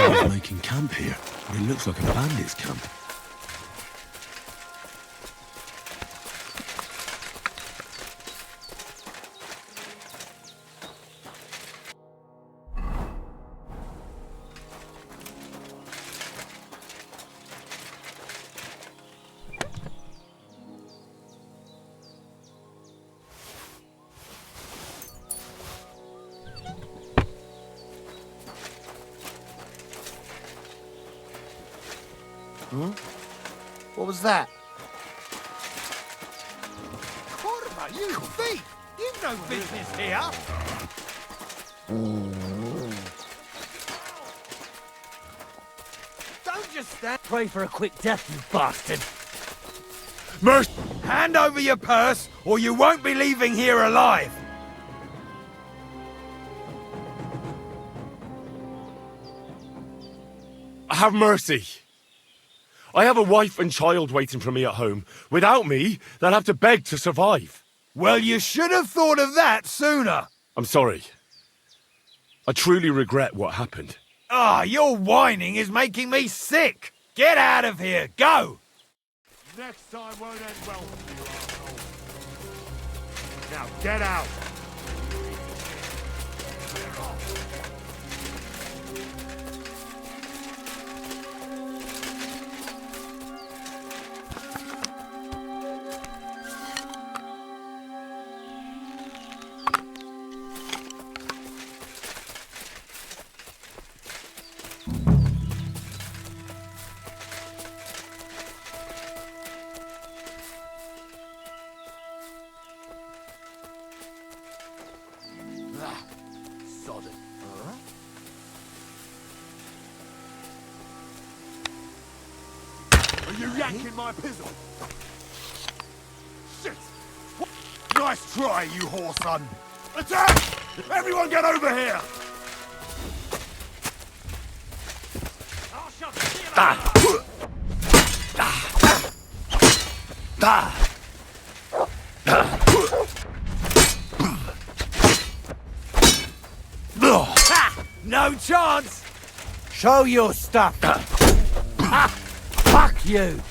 Someone's making camp here. It looks like a bandit's camp. Huh? What was that? Korma, you thief! You've no business here! Don't just stand... Pray for a quick death, you bastard! Mercy! Hand over your purse, or you won't be leaving here alive! Have mercy! I have a wife and child waiting for me at home. Without me, they'll have to beg to survive. Well, you should have thought of that sooner! I'm sorry. I truly regret what happened. Ah, your whining is making me sick! Get out of here! Go! Next time won't end well for you, asshole. Now, get out! Sodden. Huh? Are you yanking my pizzle? Shit! Nice try, you whoreson! Attack! Everyone get over here! No chance! Show your stuff! Ha! Fuck you!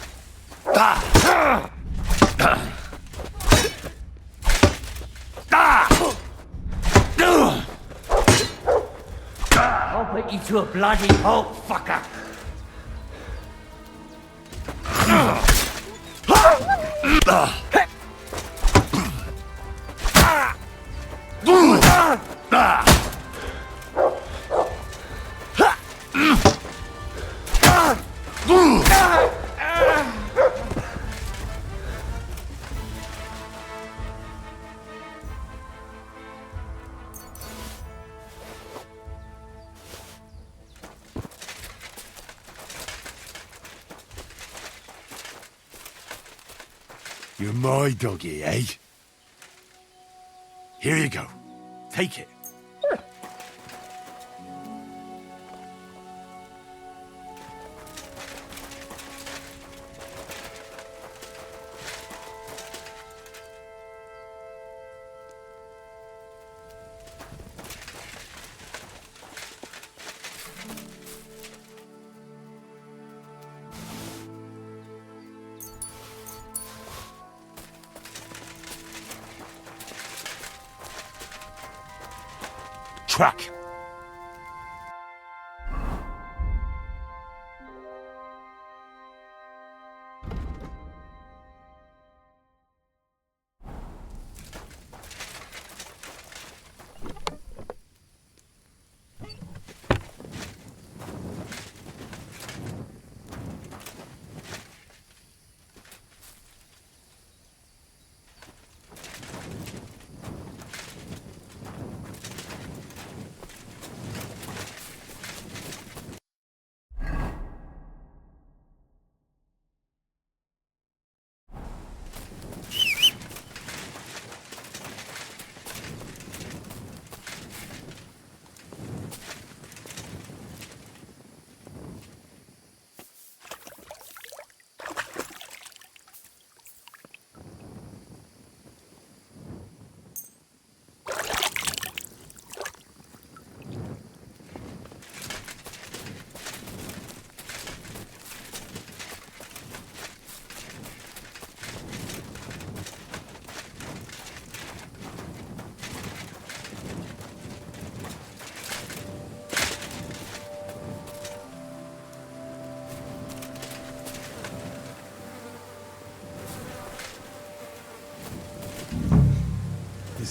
I'll put you to a bloody pulp, fucker! You're my doggy, eh? Here you go. Take it. Track.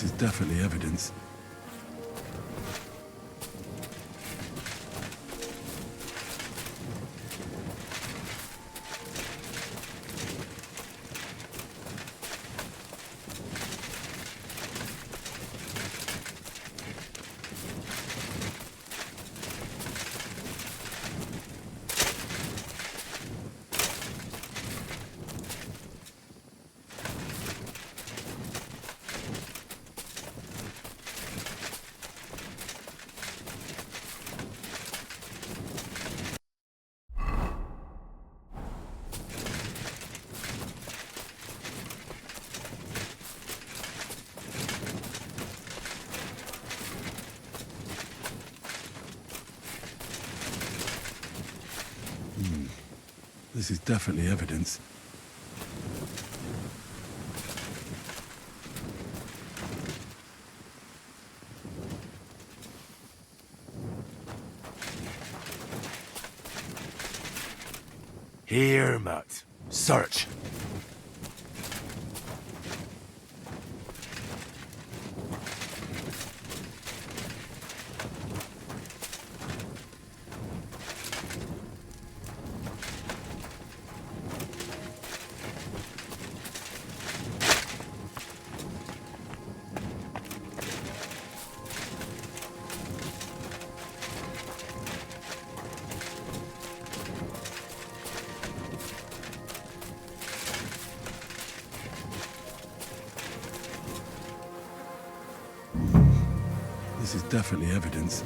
This is definitely evidence. This is definitely evidence. Here, Matt. Search. This is definitely evidence.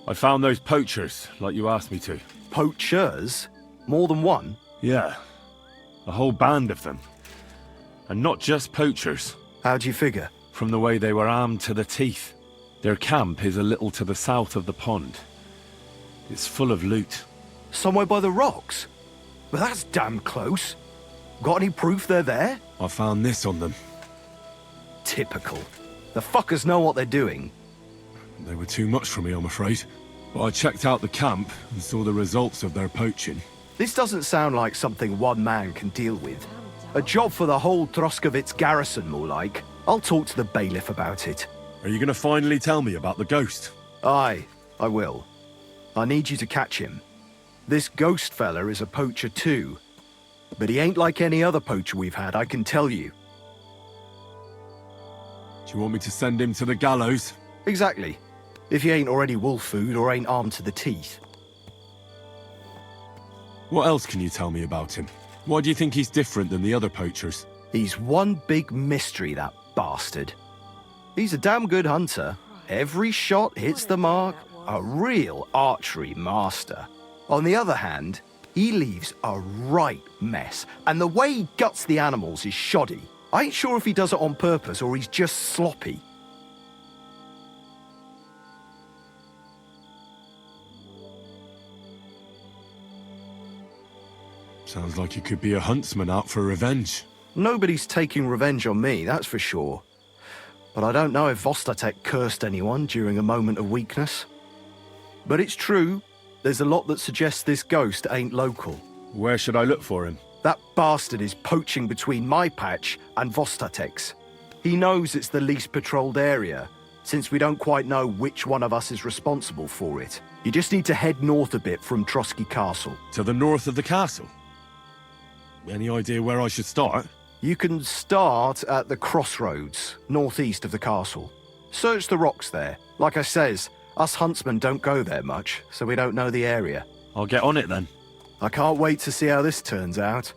I found those poachers, like you asked me to. Poachers? More than one? Yeah, a whole band of them. And not just poachers. How do you figure? From the way they were armed to the teeth. Their camp is a little to the south of the pond. It's full of loot. Somewhere by the rocks? But that's damn close. Got any proof they're there? I found this on them. Typical. The fuckers know what they're doing. They were too much for me, I'm afraid. But I checked out the camp and saw the results of their poaching. This doesn't sound like something one man can deal with. A job for the whole Troskovitz garrison, more like. I'll talk to the bailiff about it. Are you going to finally tell me about the ghost? Aye, I will. I need you to catch him. This ghost fella is a poacher too. But he ain't like any other poacher we've had, I can tell you. Do you want me to send him to the gallows? Exactly. If he ain't already wolf food or ain't armed to the teeth. What else can you tell me about him? Why do you think he's different than the other poachers? He's one big mystery, that bastard. He's a damn good hunter. Every shot hits the mark. A real archery master. On the other hand, he leaves a right mess. And the way he guts the animals is shoddy. I ain't sure if he does it on purpose or he's just sloppy. Sounds like he could be a huntsman out for revenge. Nobody's taking revenge on me, that's for sure. But I don't know if Vostatek cursed anyone during a moment of weakness. But it's true, there's a lot that suggests this ghost ain't local. Where should I look for him? That bastard is poaching between my patch and Vostatek's. He knows it's the least patrolled area, since we don't quite know which one of us is responsible for it. You just need to head north a bit from Trotsky Castle. To the north of the castle? Any idea where I should start? You can start at the crossroads, northeast of the castle. Search the rocks there. Like I says, us huntsmen don't go there much, so we don't know the area. I'll get on it then. I can't wait to see how this turns out.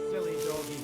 Silly doggy.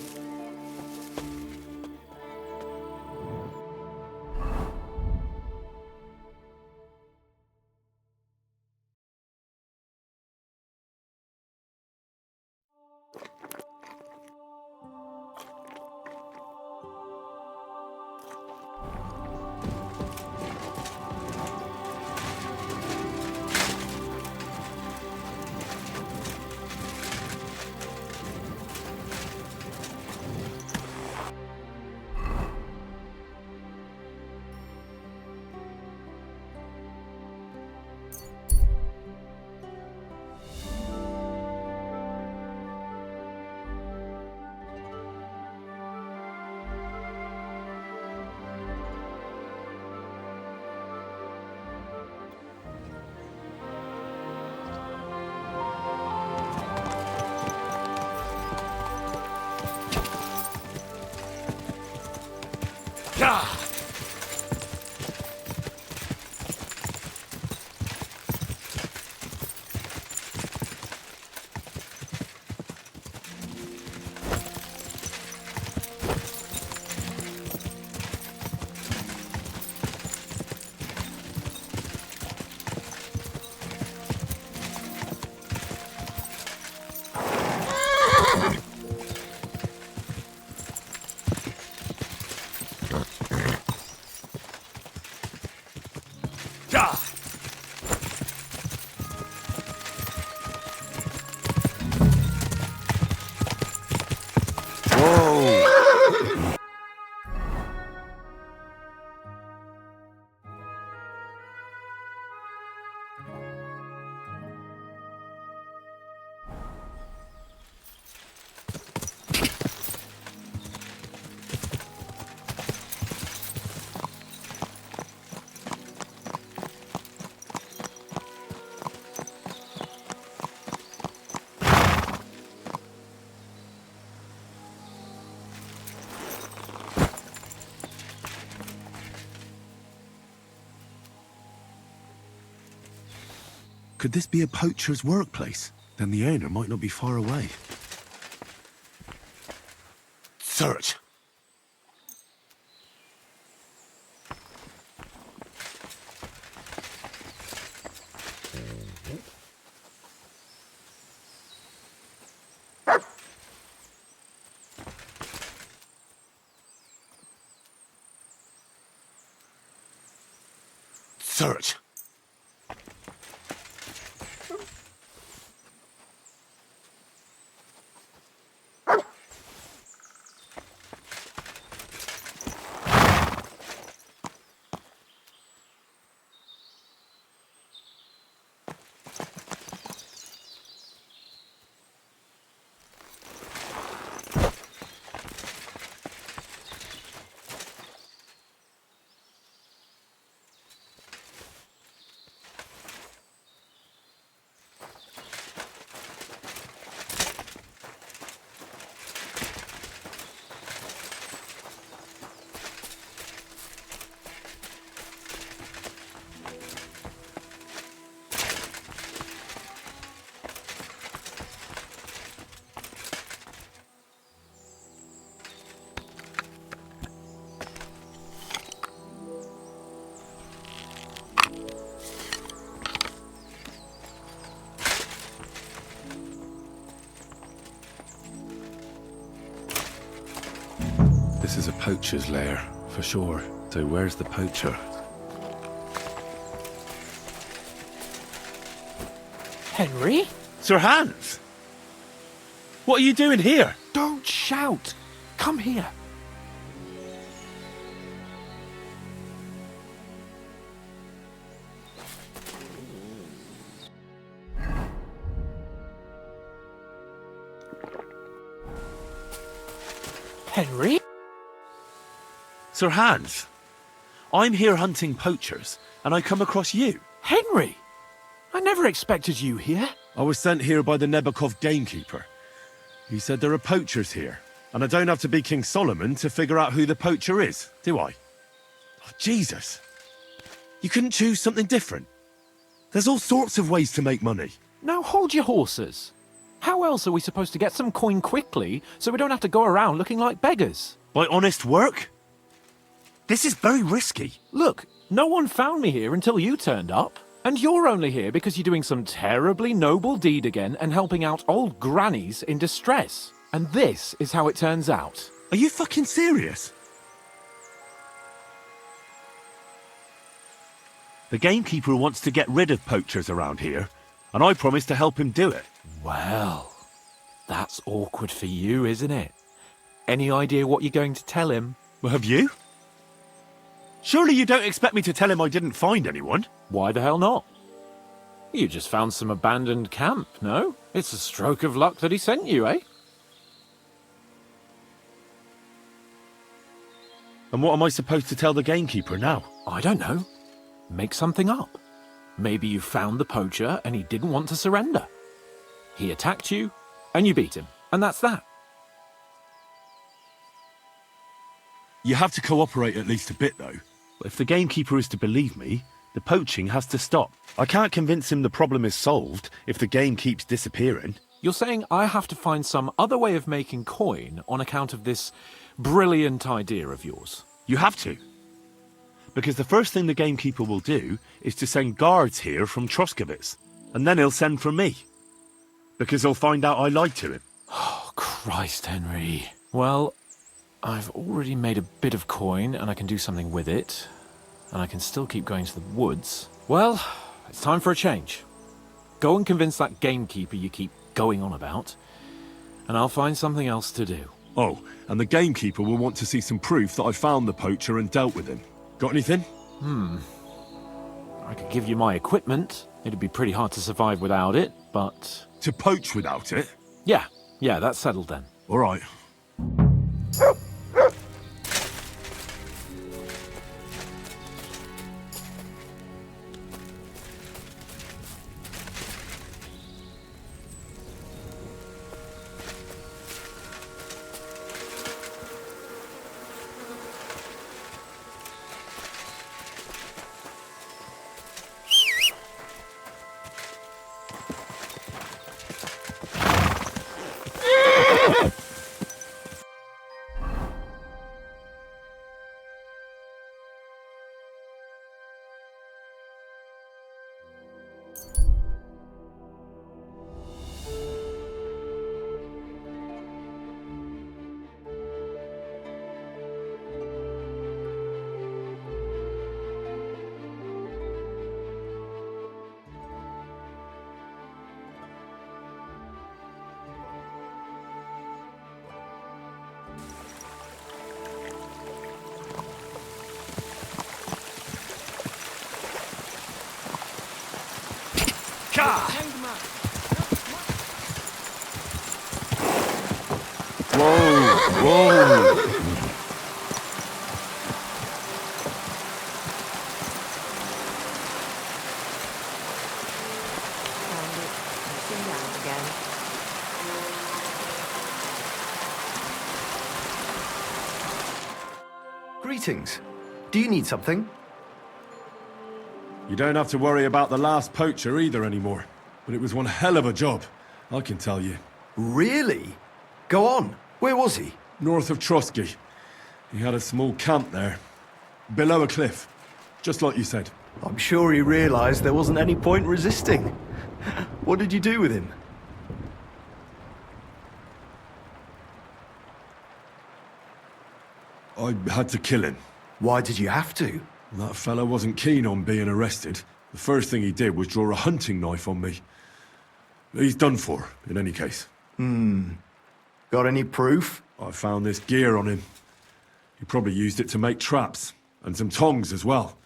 Could this be a poacher's workplace? Then the owner might not be far away. Search. Search. This is a poacher's lair, for sure. So where's the poacher? Henry? Sir Hans! What are you doing here? Don't shout! Come here. Henry? Sir Hans, I'm here hunting poachers, and I come across you. Henry! I never expected you here. I was sent here by the Nebakov gamekeeper. He said there are poachers here, and I don't have to be King Solomon to figure out who the poacher is, do I? Oh, Jesus. You couldn't choose something different? There's all sorts of ways to make money. Now hold your horses. How else are we supposed to get some coin quickly so we don't have to go around looking like beggars? By honest work? This is very risky. Look, no one found me here until you turned up. And you're only here because you're doing some terribly noble deed again and helping out old grannies in distress. And this is how it turns out. Are you fucking serious? The gamekeeper wants to get rid of poachers around here, and I promised to help him do it. Well, that's awkward for you, isn't it? Any idea what you're going to tell him? Well, have you? Surely you don't expect me to tell him I didn't find anyone? Why the hell not? You just found some abandoned camp, no? It's a stroke of luck that he sent you, eh? And what am I supposed to tell the gamekeeper now? I don't know. Make something up. Maybe you found the poacher and he didn't want to surrender. He attacked you and you beat him, and that's that. You have to cooperate at least a bit, though. If the gamekeeper is to believe me, the poaching has to stop. I can't convince him the problem is solved if the game keeps disappearing. You're saying I have to find some other way of making coin on account of this brilliant idea of yours? You have to. Because the first thing the gamekeeper will do is to send guards here from Troskowitz. And then he'll send for me. Because he'll find out I lied to him. Oh, Christ, Henry. Well, I've already made a bit of coin and I can do something with it. And I can still keep going to the woods. Well, it's time for a change. Go and convince that gamekeeper you keep going on about. And I'll find something else to do. Oh, and the gamekeeper will want to see some proof that I found the poacher and dealt with him. Got anything? I could give you my equipment. It'd be pretty hard to survive without it, but... To poach without it? Yeah, that's settled then. All right. Greetings. Do you need something? You don't have to worry about the last poacher either anymore. But it was one hell of a job, I can tell you. Really? Go on. Where was he? North of Trotsky. He had a small camp there. Below a cliff. Just like you said. I'm sure he realized there wasn't any point resisting. What did you do with him? I had to kill him. Why did you have to? That fella wasn't keen on being arrested. The first thing he did was draw a hunting knife on me. He's done for, in any case. Got any proof? I found this gear on him. He probably used it to make traps, and some tongs as well.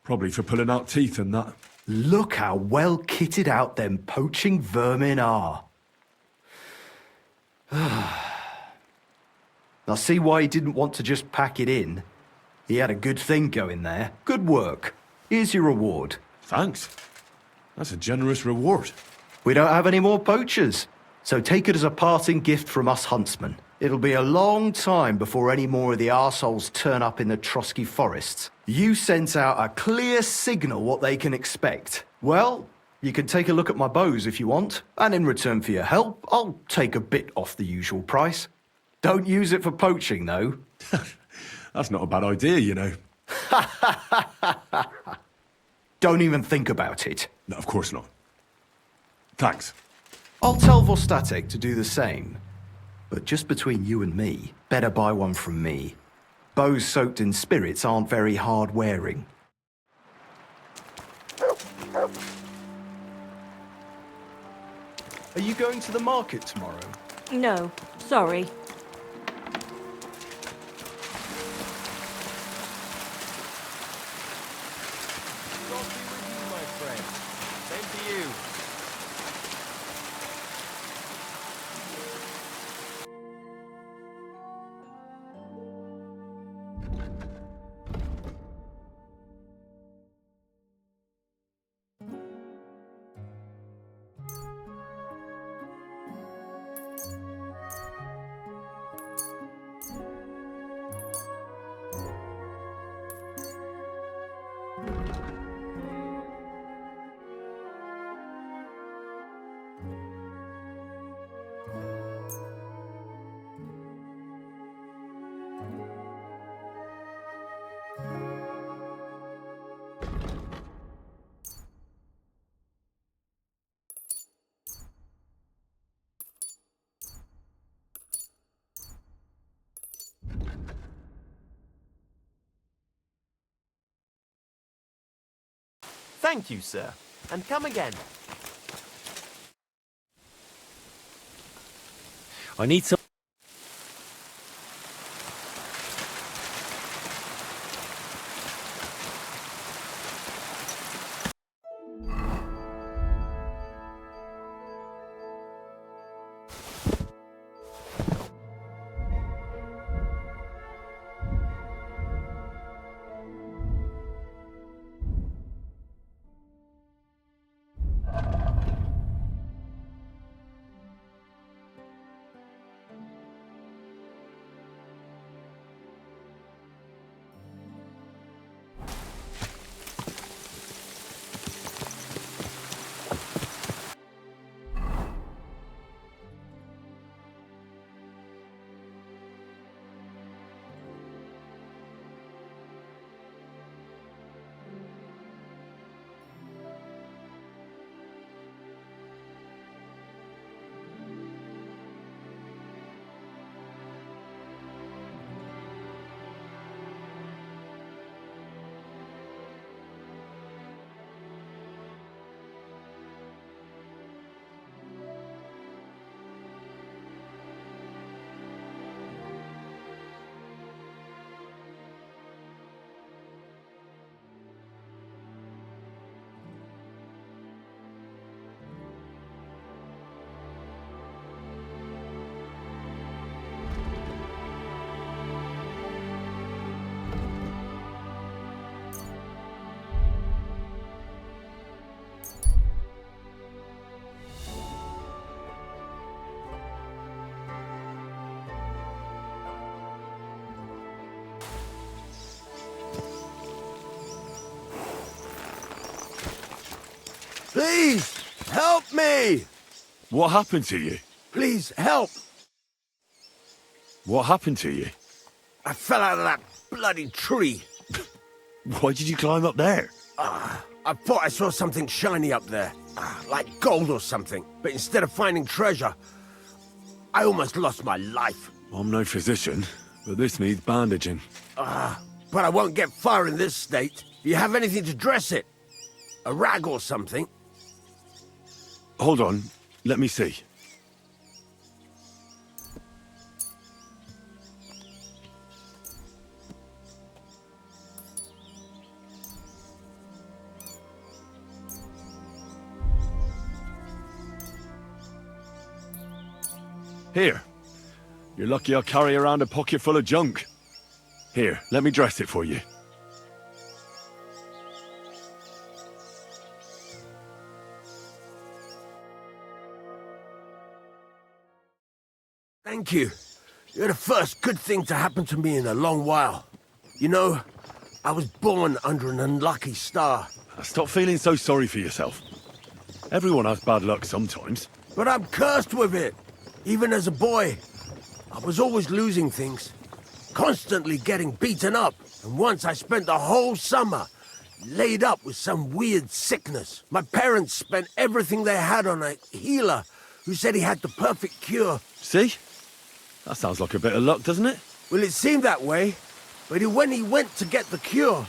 Probably for pulling out teeth and that. Look how well kitted out them poaching vermin are. I see why he didn't want to just pack it in. He had a good thing going there. Good work. Here's your reward. Thanks. That's a generous reward. We don't have any more poachers, so take it as a parting gift from us huntsmen. It'll be a long time before any more of the arseholes turn up in the Trotsky forests. You sent out a clear signal what they can expect. Well, you can take a look at my bows if you want, and in return for your help, I'll take a bit off the usual price. Don't use it for poaching, though. That's not a bad idea, you know. Don't even think about it. No, of course not. Thanks. I'll tell Vostatek to do the same. But just between you and me, better buy one from me. Bows soaked in spirits aren't very hard wearing. Are you going to the market tomorrow? No, sorry. Thank you, sir. And come again. I need some. Please, help me! What happened to you? Please, help! What happened to you? I fell out of that bloody tree. Why did you climb up there? I thought I saw something shiny up there, like gold or something. But instead of finding treasure, I almost lost my life. I'm no physician, but this needs bandaging. But I won't get far in this state. Do you have anything to dress it? A rag or something? Hold on, let me see. Here. You're lucky I carry around a pocket full of junk. Here, let me dress it for you. Thank you. You're the first good thing to happen to me in a long while. You know, I was born under an unlucky star. Stop feeling so sorry for yourself. Everyone has bad luck sometimes. But I'm cursed with it. Even as a boy, I was always losing things. Constantly getting beaten up. And once I spent the whole summer laid up with some weird sickness. My parents spent everything they had on a healer who said he had the perfect cure. See? That sounds like a bit of luck, doesn't it? Well, it seemed that way. But when he went to get the cure,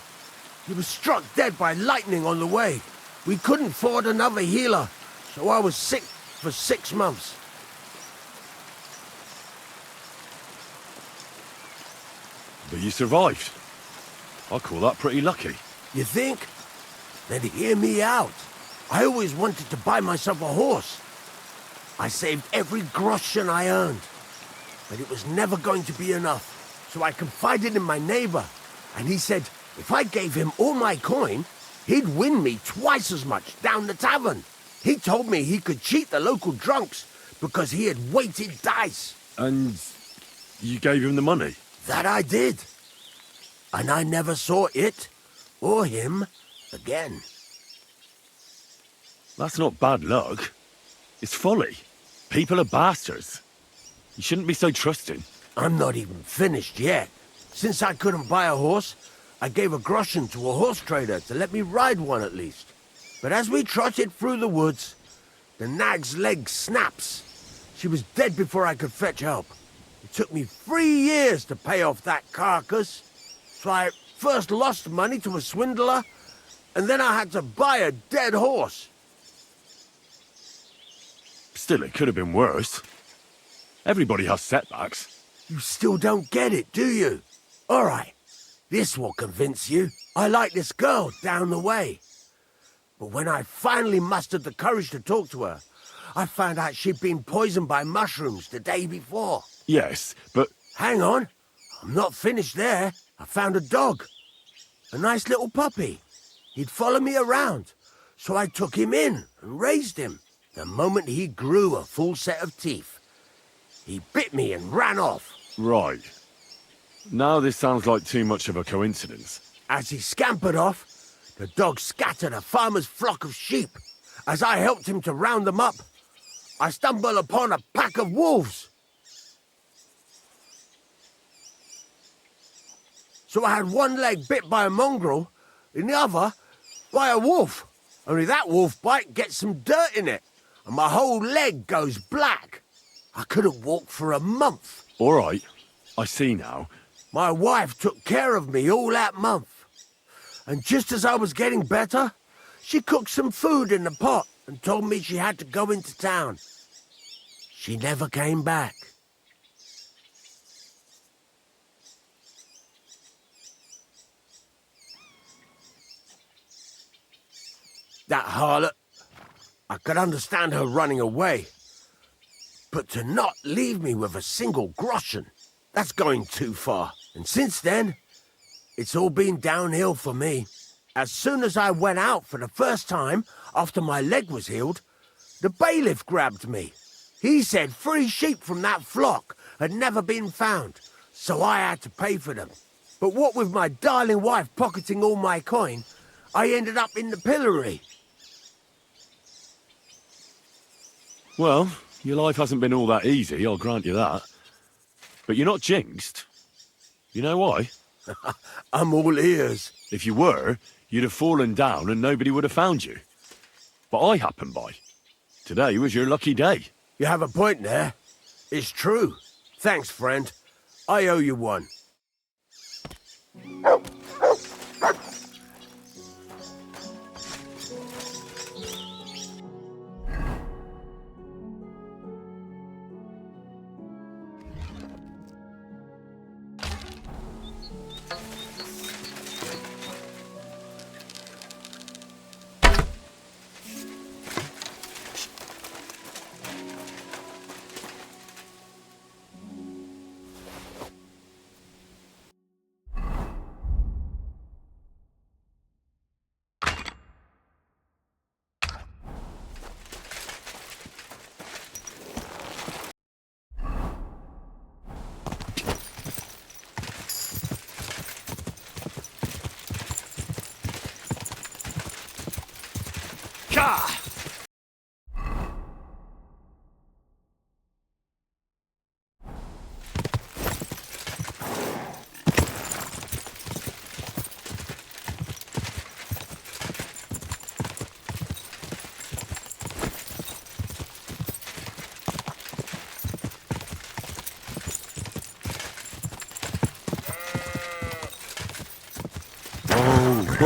he was struck dead by lightning on the way. We couldn't afford another healer, so I was sick for 6 months. But you survived. I call that pretty lucky. You think? Then hear me out. I always wanted to buy myself a horse. I saved every groschen I earned. But it was never going to be enough. So I confided in my neighbor. And he said, if I gave him all my coin, he'd win me twice as much down the tavern. He told me he could cheat the local drunks because he had weighted dice. And you gave him the money? That I did. And I never saw it or him again. That's not bad luck. It's folly. People are bastards. You shouldn't be so trusting. I'm not even finished yet. Since I couldn't buy a horse, I gave a groschen to a horse trader to let me ride one at least. But as we trotted through the woods, the nag's leg snaps. She was dead before I could fetch help. It took me 3 years to pay off that carcass. So I first lost money to a swindler, and then I had to buy a dead horse. Still, it could have been worse. Everybody has setbacks. You still don't get it, do you? All right, this will convince you. I like this girl down the way. But when I finally mustered the courage to talk to her, I found out she'd been poisoned by mushrooms the day before. Yes, but... Hang on. I'm not finished there. I found a dog. A nice little puppy. He'd follow me around, so I took him in and raised him. The moment he grew a full set of teeth, he bit me and ran off. Right. Now this sounds like too much of a coincidence. As he scampered off, the dog scattered a farmer's flock of sheep. As I helped him to round them up, I stumbled upon a pack of wolves. So I had one leg bit by a mongrel, and the other by a wolf. Only that wolf bite gets some dirt in it, and my whole leg goes black. I couldn't walk for a month. All right, I see now. My wife took care of me all that month. And just as I was getting better, she cooked some food in the pot and told me she had to go into town. She never came back. That harlot, I could understand her running away. But to not leave me with a single groschen, that's going too far. And since then, it's all been downhill for me. As soon as I went out for the first time after my leg was healed, the bailiff grabbed me. He said 3 sheep from that flock had never been found, so I had to pay for them. But what with my darling wife pocketing all my coin, I ended up in the pillory. Well, your life hasn't been all that easy, I'll grant you that. But you're not jinxed. You know why? I'm all ears. If you were, you'd have fallen down and nobody would have found you. But I happened by. Today was your lucky day. You have a point there. It's true. Thanks, friend. I owe you one.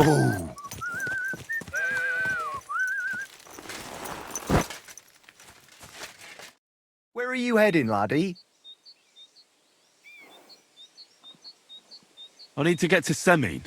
Oh. Where are you heading, laddie? I need to get to Semine.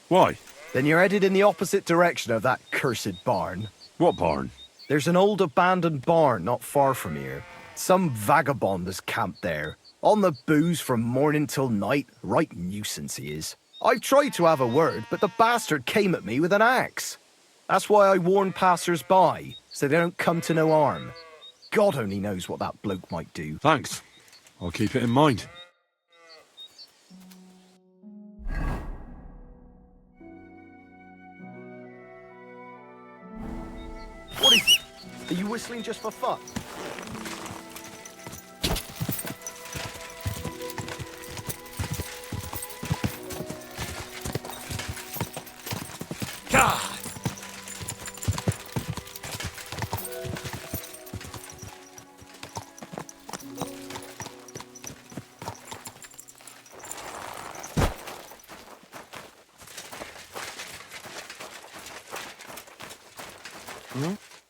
Why? Then you're headed in the opposite direction of that cursed barn. What barn? There's an old abandoned barn not far from here. Some vagabond has camped there. On the booze from morning till night. Right nuisance he is. I've tried to have a word, but the bastard came at me with an axe. That's why I warn passers-by, so they don't come to no harm. God only knows what that bloke might do. Thanks. I'll keep it in mind. What is... Are you whistling just for fun?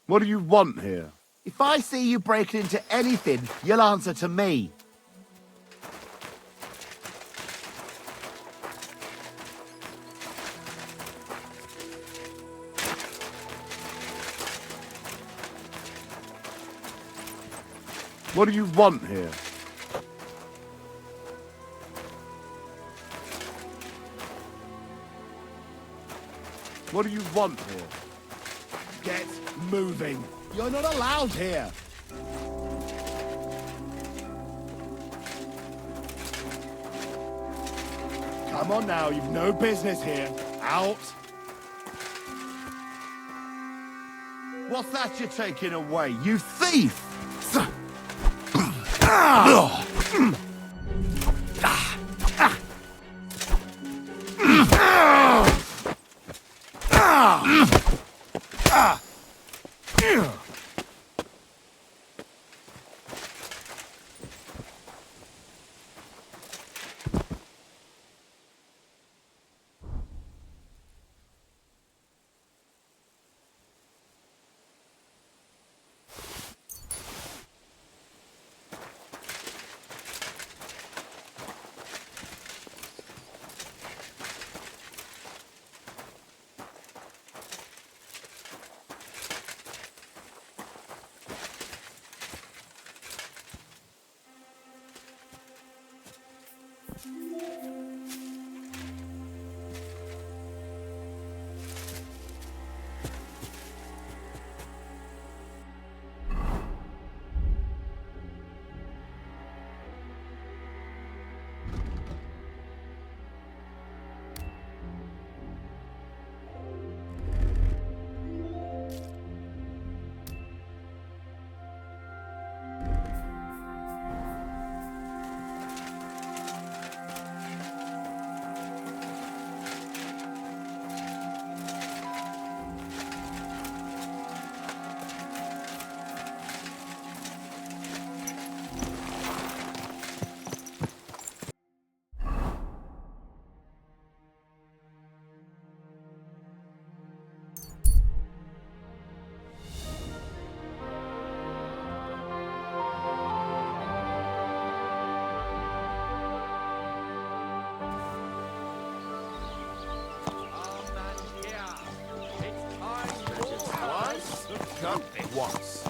What do you want here? If I see you breaking into anything, you'll answer to me. What do you want here? What do you want here? Get moving. You're not allowed here. Come on now, you've no business here. Out. What's that you're taking away, you thief? something once.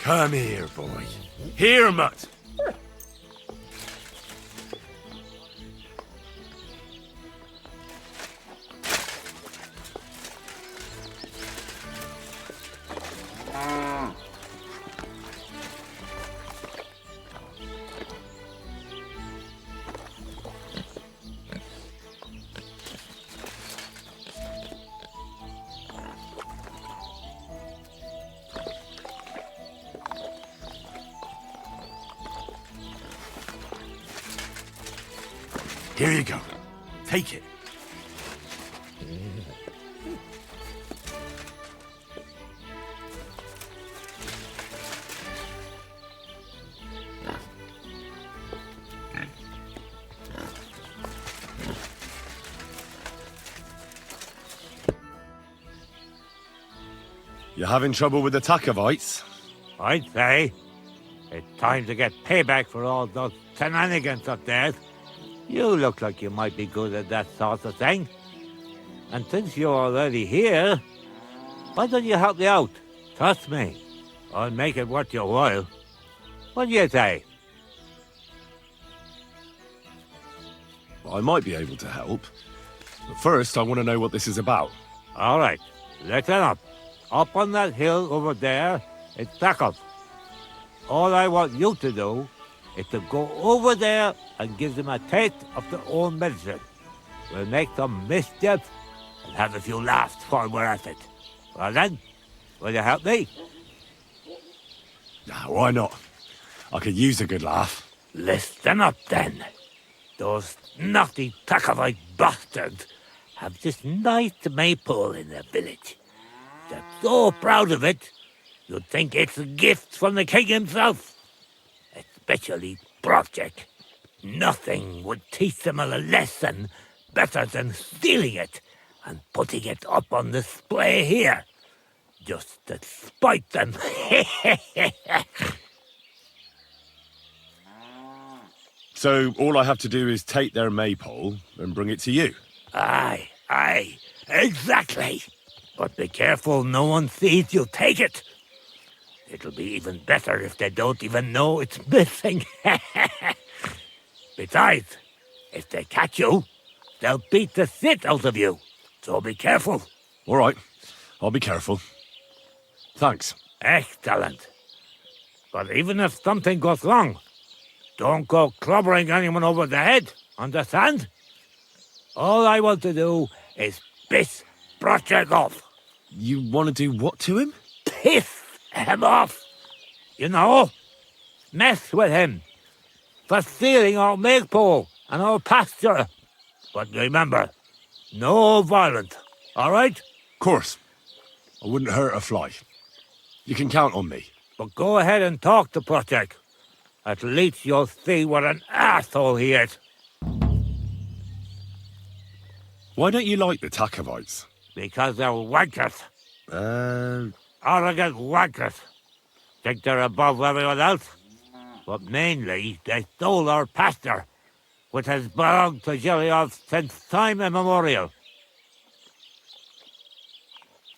Come here, boy. Here, Mutt. Here you go. Take it. You having trouble with the Takovites? I'd say it's time to get payback for all those shenanigans up there. You look like you might be good at that sort of thing. And since you're already here, why don't you help me out? Trust me, I'll make it worth your while. What do you say? I might be able to help. But first, I want to know what this is about. All right, listen up. Up on that hill over there, it's Takov. All I want you to do is to go over there and give them a taste of their own medicine. We'll make some mischief and have a few laughs while we're at it. Well then, will you help me? Nah, why not? I could use a good laugh. Listen up then. Those naughty Takovite bastards have this nice maypole in their village. They're so proud of it, you'd think it's a gift from the king himself. Especially Project. Nothing would teach them a lesson better than stealing it and putting it up on display here. Just to spite them. So all I have to do is take their maypole and bring it to you? Aye, exactly. But be careful no one sees you take it. It'll be even better if they don't even know it's missing. Besides, if they catch you, they'll beat the shit out of you. So be careful. All right, I'll be careful. Thanks. Excellent. But even if something goes wrong, don't go clobbering anyone over the head, understand? All I want to do is piss Project off. You want to do what to him? Piss him off. You know, mess with him for stealing our maypole and our pasture. But remember, no violence, all right? Of course. I wouldn't hurt a fly. You can count on me. But go ahead and talk to Project. At least you'll see what an asshole he is. Why don't you like the Takovites? Because they're wankers. Arrogant wankers. Think they're above everyone else? But mainly, they stole our pasture, which has belonged to Giliov since time immemorial.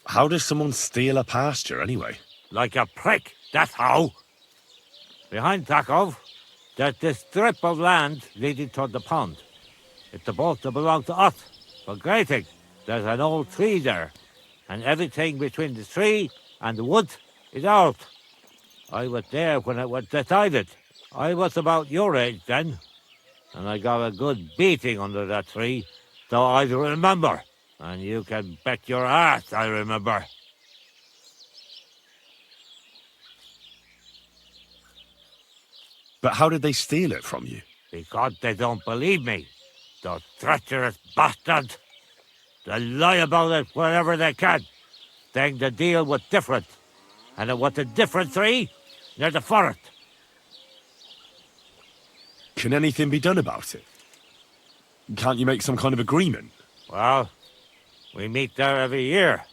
How does someone steal a pasture, anyway? Like a prick, that's how. Behind Takov, there's this strip of land leading toward the pond. It's supposed to belong to us, for grazing. There's an old tree there, and everything between the tree and the woods is ours. I was there when it was decided. I was about your age then, and I got a good beating under that tree, so I remember. And you can bet your ass I remember. But how did they steal it from you? Because they don't believe me. Those treacherous bastards. They lie about it wherever they can, saying the deal was different. And it was a different tree near the forest. Can anything be done about it? Can't you make some kind of agreement? Well, We meet there every year.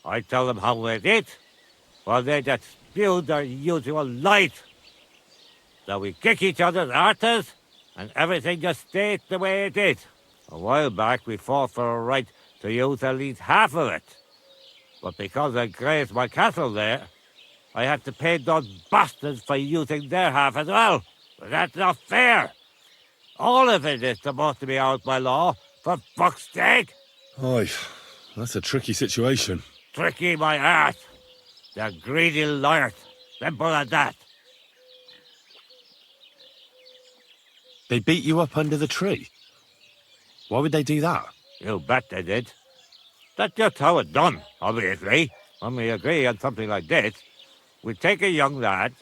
I tell them how we did, while they just spew their usual lies. So we kick each other's arses, and everything just stayed the way it is. A while back, we fought for a right to use at least half of it. But because I grazed my cattle there, I had to pay those bastards for using their half as well. But that's not fair. All of it is supposed to be ours by law, for fuck's sake. Aye, that's a tricky situation. Tricky my ass. They're greedy liars. Simple as that. They beat you up under the tree. Why would they do that? You bet they did. That's just how it's done, obviously. When we agree on something like this, we take a young lad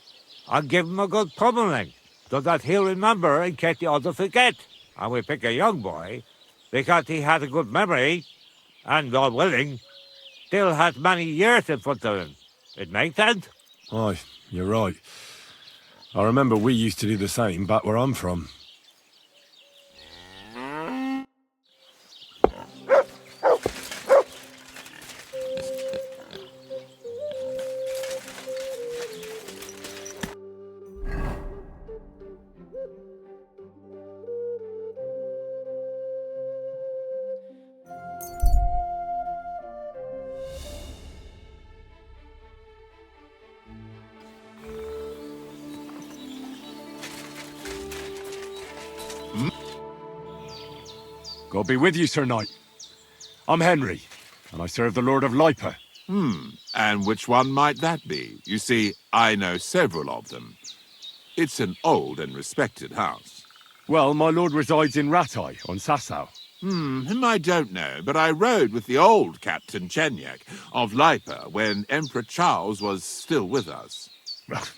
and give him a good pummeling, so that he'll remember in case the others forget. And we pick a young boy because he has a good memory and, God willing, still has many years in front of him. It makes sense? Aye, you're right. I remember we used to do the same back where I'm from. God be with you, Sir Knight. I'm Henry, and I serve the Lord of Lipa. And which one might that be? You see, I know several of them. It's an old and respected house. Well, my lord resides in Ratai, on Sasau. Him I don't know, but I rode with the old Captain Chenyak of Lipa when Emperor Charles was still with us.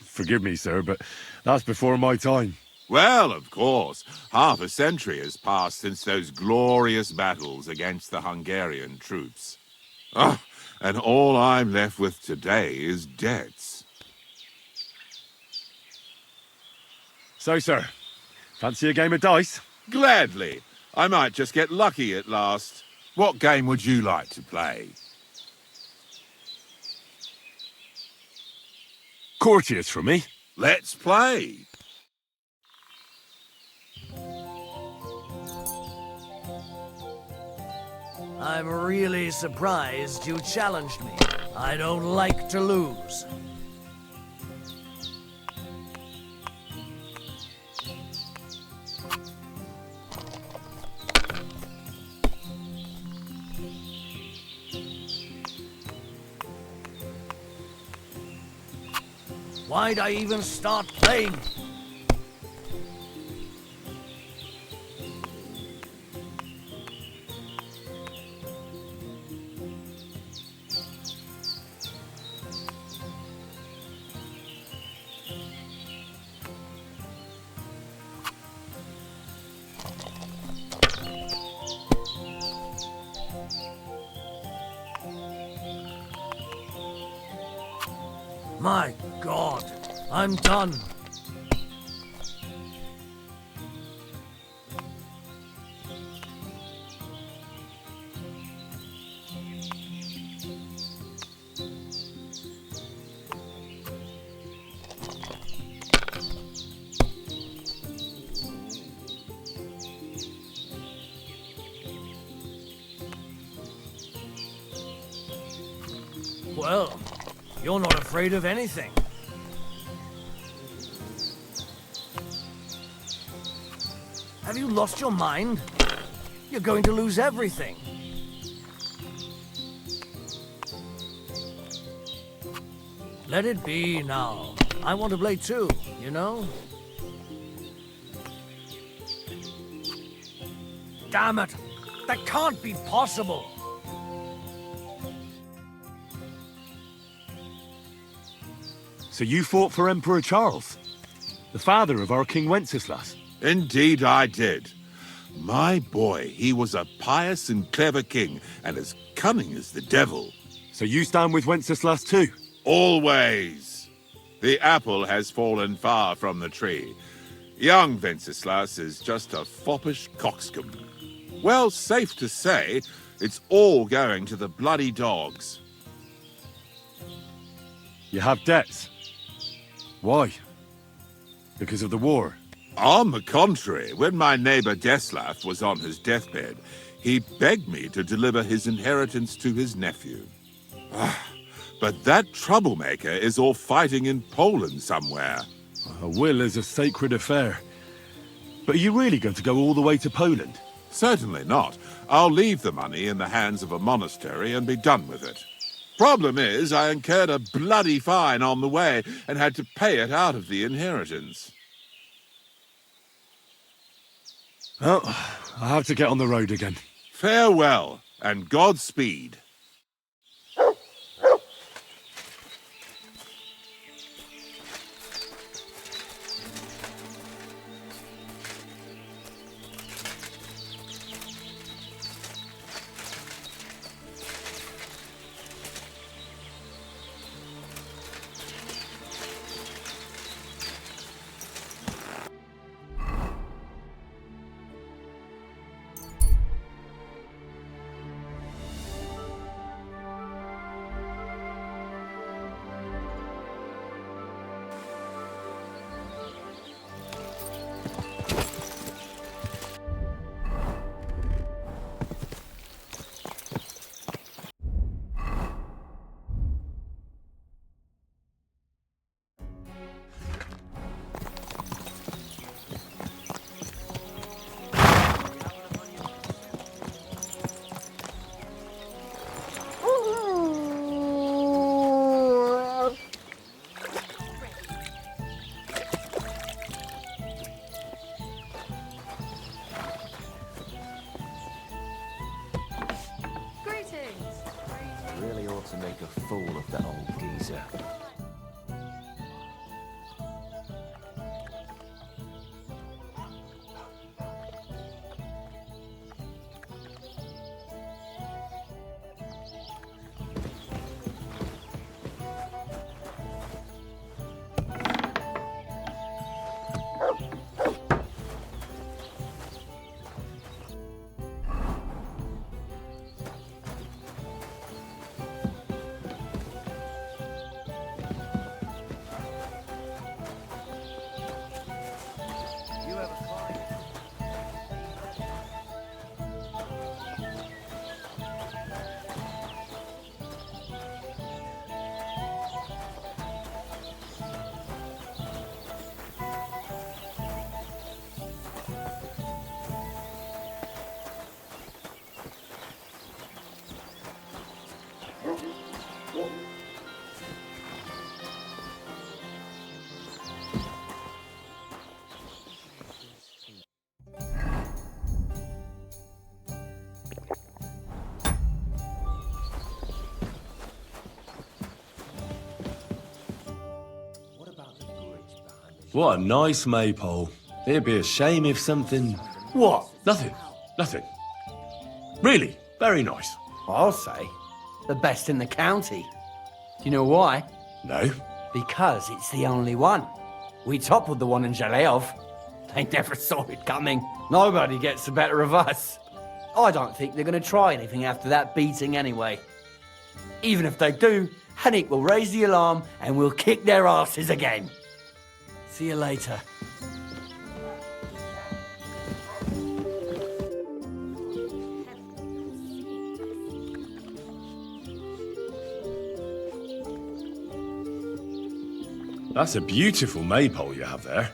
Forgive me, sir, but that's before my time. Well, of course. Half a century has passed since those glorious battles against the Hungarian troops. And all I'm left with today is debts. So, sir, fancy a game of dice? Gladly. I might just get lucky at last. What game would you like to play? Courtiers for me. Let's play. I'm really surprised you challenged me. I don't like to lose. Why'd I even start playing? My God, I'm done. Well, you're not afraid of anything. Have you lost your mind? You're going to lose everything. Let it be now. I want to play too, you know? Damn it! That can't be possible! So you fought for Emperor Charles, the father of our King Wenceslas? Indeed I did. My boy, he was a pious and clever king, and as cunning as the devil. So you stand with Wenceslas too? Always. The apple has fallen far from the tree. Young Wenceslas is just a foppish coxcomb. Well, safe to say, It's all going to the bloody dogs. You have debts. Why? Because of the war? On the contrary, when my neighbor Deslav was on his deathbed, he begged me to deliver his inheritance to his nephew. But that troublemaker is all fighting in Poland somewhere. A will is a sacred affair. But are you really going to go all the way to Poland? Certainly not. I'll leave the money in the hands of a monastery and be done with it. Problem is, I incurred a bloody fine on the way and had to pay it out of the inheritance. Well, I have to get on the road again. Farewell, and Godspeed. Really ought to make a fool of that old geezer. What a nice maypole. It'd be a shame if something... What? Nothing. Nothing. Really, very nice. I'll say. The best in the county. Do you know why? No. Because it's the only one. We toppled the one in Zhaleov. They never saw it coming. Nobody gets the better of us. I don't think they're going to try anything after that beating anyway. Even if they do, Henrik will raise the alarm and we'll kick their asses again. See you later. That's a beautiful maypole you have there.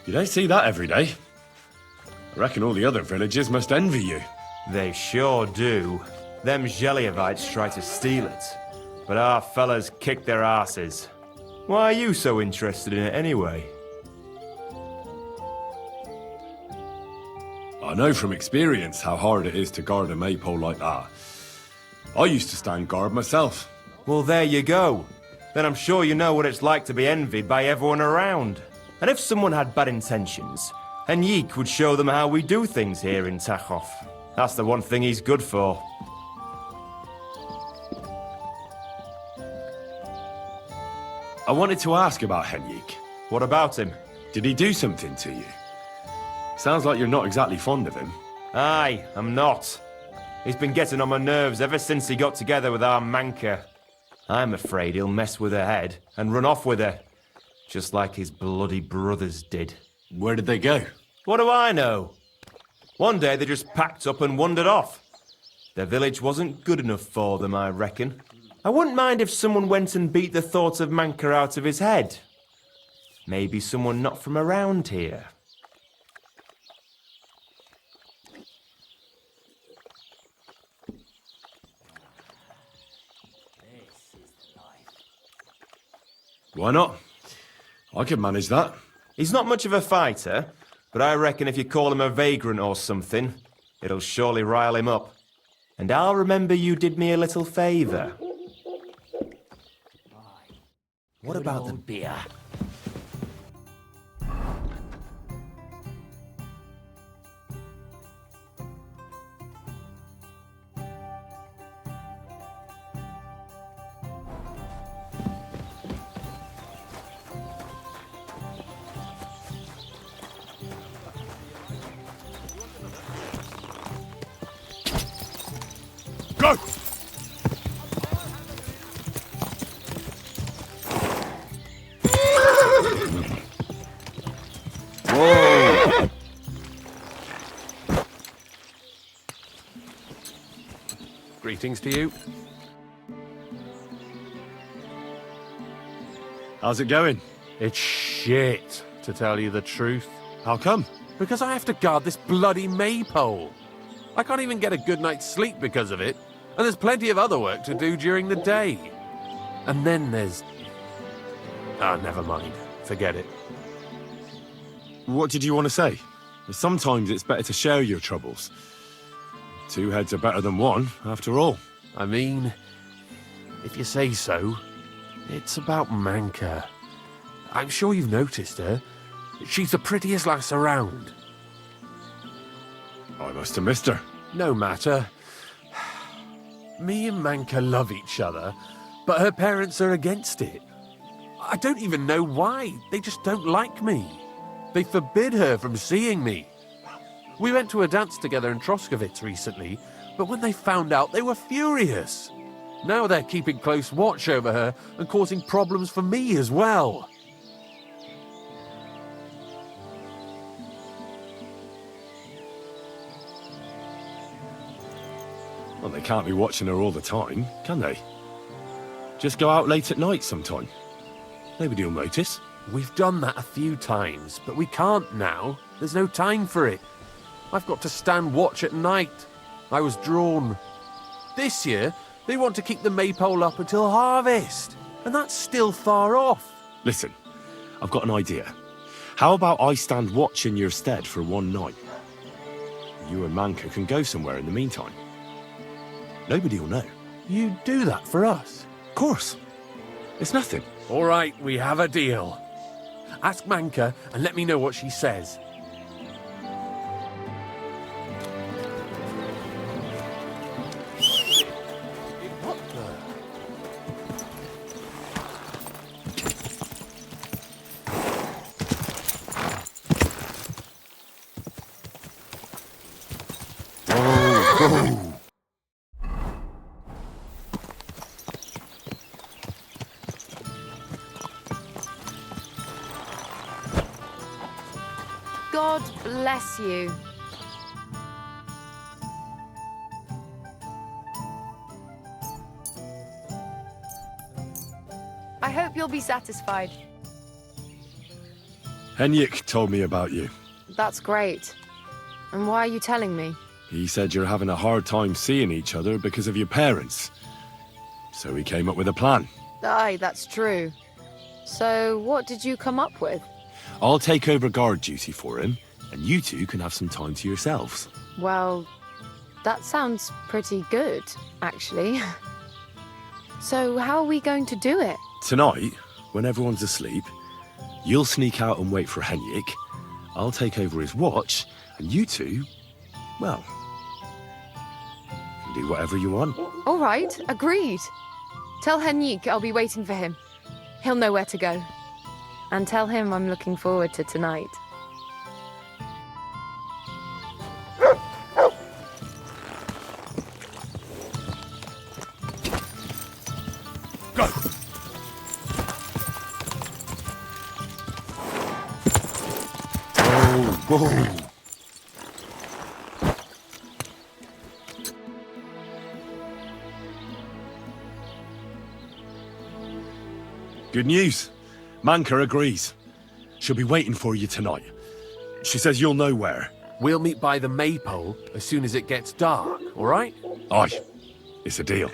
You don't see that every day. I reckon all the other villagers must envy you. They sure do. Them Zhelievites try to steal it, but our fellas kick their asses. Why are you so interested in it anyway? I know from experience how hard it is to guard a maypole like that. I used to stand guard myself. Well, there you go. Then I'm sure you know what it's like to be envied by everyone around. And if someone had bad intentions, Henrik would show them how we do things here in Tachov. That's the one thing he's good for. I wanted to ask about Henrik. What about him? Did he do something to you? Sounds like you're not exactly fond of him. Aye, I'm not. He's been getting on my nerves ever since he got together with our Manka. I'm afraid he'll mess with her head and run off with her, just like his bloody brothers did. Where did they go? What do I know? One day they just packed up and wandered off. Their village wasn't good enough for them, I reckon. I wouldn't mind if someone went and beat the thought of Manka out of his head. Maybe someone not from around here. Why not? I could manage that. He's not much of a fighter, but I reckon if you call him a vagrant or something, it'll surely rile him up. And I'll remember you did me a little favour. What about the beer? Go! Whoa! Greetings to you. How's it going? It's shit, to tell you the truth. How come? Because I have to guard this bloody maypole. I can't even get a good night's sleep because of it, and there's plenty of other work to do during the day. And then there's... Ah, never mind. Forget it. What did you want to say? Sometimes it's better to share your troubles. Two heads are better than one, after all. I mean, if you say so, it's about Manka. I'm sure you've noticed her. She's the prettiest lass around. I must have missed her. No matter. Me and Manka love each other, but her parents are against it. I don't even know why. They just don't like me. They forbid her from seeing me. We went to a dance together in Troskowitz recently, but when they found out, they were furious. Now they're keeping close watch over her and causing problems for me as well. Well, they can't be watching her all the time, can they? Just go out late at night sometime. Nobody'll notice. We've done that a few times, but we can't now. There's no time for it. I've got to stand watch at night. I was drawn. This year, they want to keep the maypole up until harvest, and that's still far off. Listen, I've got an idea. How about I stand watch in your stead for one night? You and Manka can go somewhere in the meantime. Nobody will know. You do that for us? Of course. It's nothing. All right, we have a deal. Ask Manka and let me know what she says. What the? Oh. God bless you. I hope you'll be satisfied. Henrik told me about you. That's great. And why are you telling me? He said you're having a hard time seeing each other because of your parents. So he came up with a plan. Aye, that's true. So what did you come up with? I'll take over guard duty for him, and you two can have some time to yourselves. Well, that sounds pretty good, actually. So how are we going to do it? Tonight, when everyone's asleep, you'll sneak out and wait for Henrik. I'll take over his watch, and you two, well, can do whatever you want. All right, agreed. Tell Henrik I'll be waiting for him. He'll know where to go. And tell him I'm looking forward to tonight. Whoa. Good news. Manka agrees. She'll be waiting for you tonight. She says you'll know where. We'll meet by the maypole as soon as it gets dark, all right? Aye. It's a deal.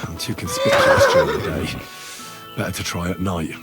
I'm too conspicuous during the day. Better to try at night.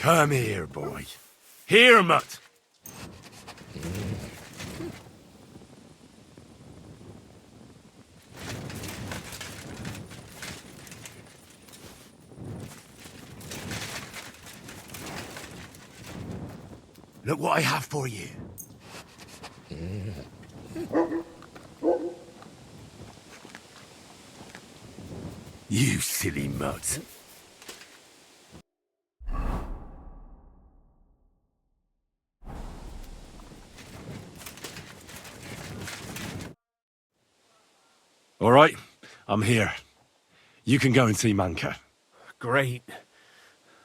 Come here, boy. Here, mutt. Look what I have for you. You silly mutt. All right, I'm here. You can go and see Manka. Great.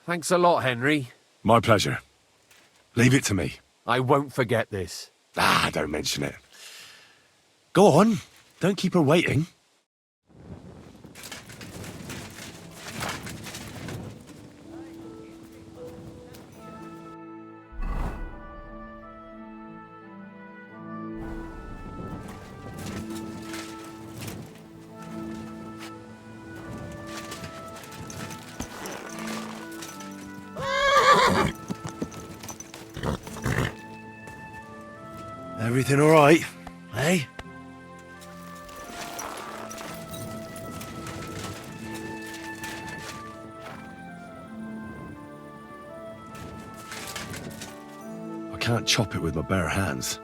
Thanks a lot, Henry. My pleasure. Leave it to me. I won't forget this. Ah, don't mention it. Go on. Don't keep her waiting. Everything all right, eh? I can't chop it with my bare hands.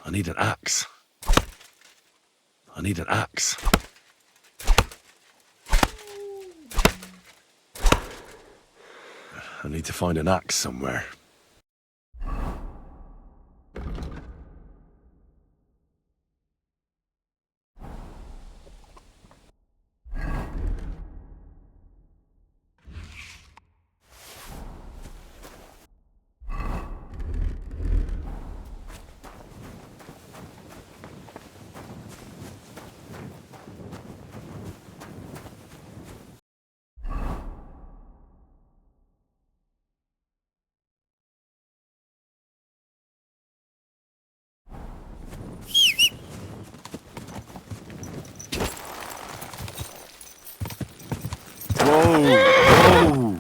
I need an axe. I need an axe. I need to find an axe somewhere. Whoa!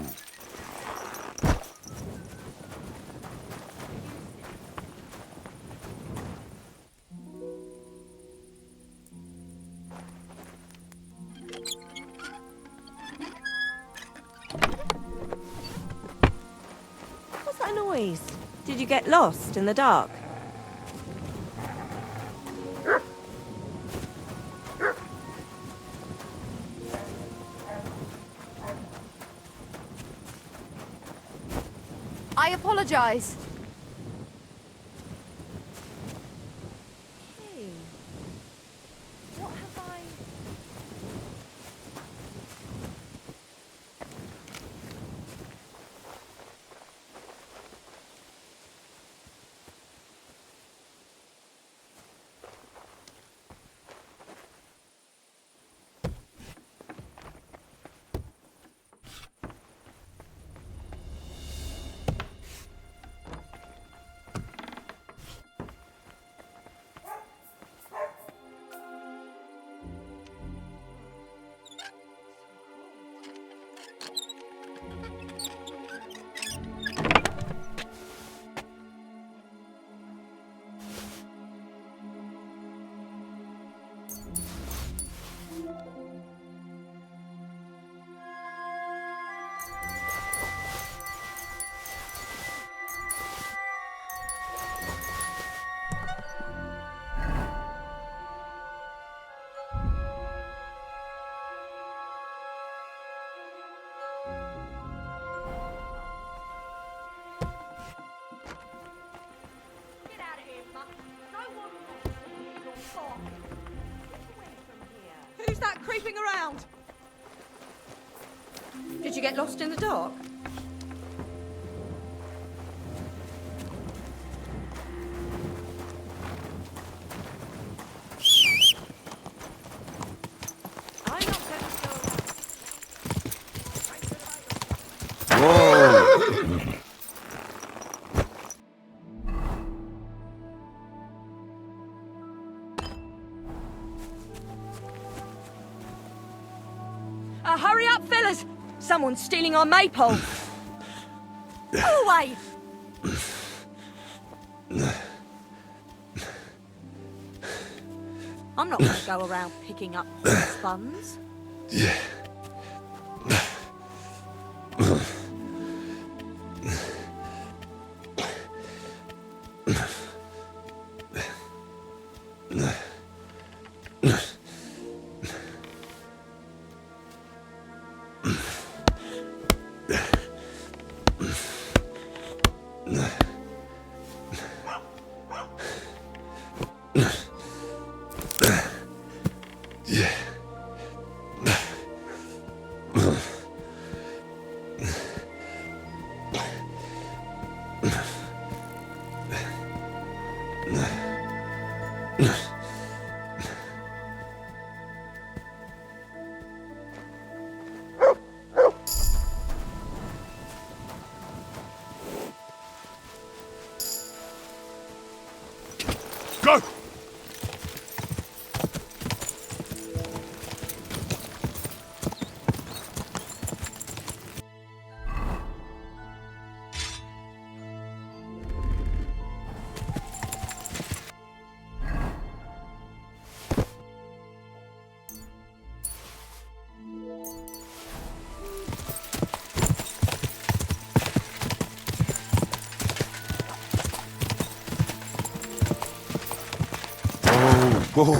What's that noise? Did you get lost in the dark? I apologize. Hey. What have I... Who's that creeping around? Did you get lost in the dark? I'm not going to go around. Whoa! Hurry up, fellas! Someone's stealing our maypole! Go away! I'm not going to go around picking up buns. Yeah. Go! Whoa!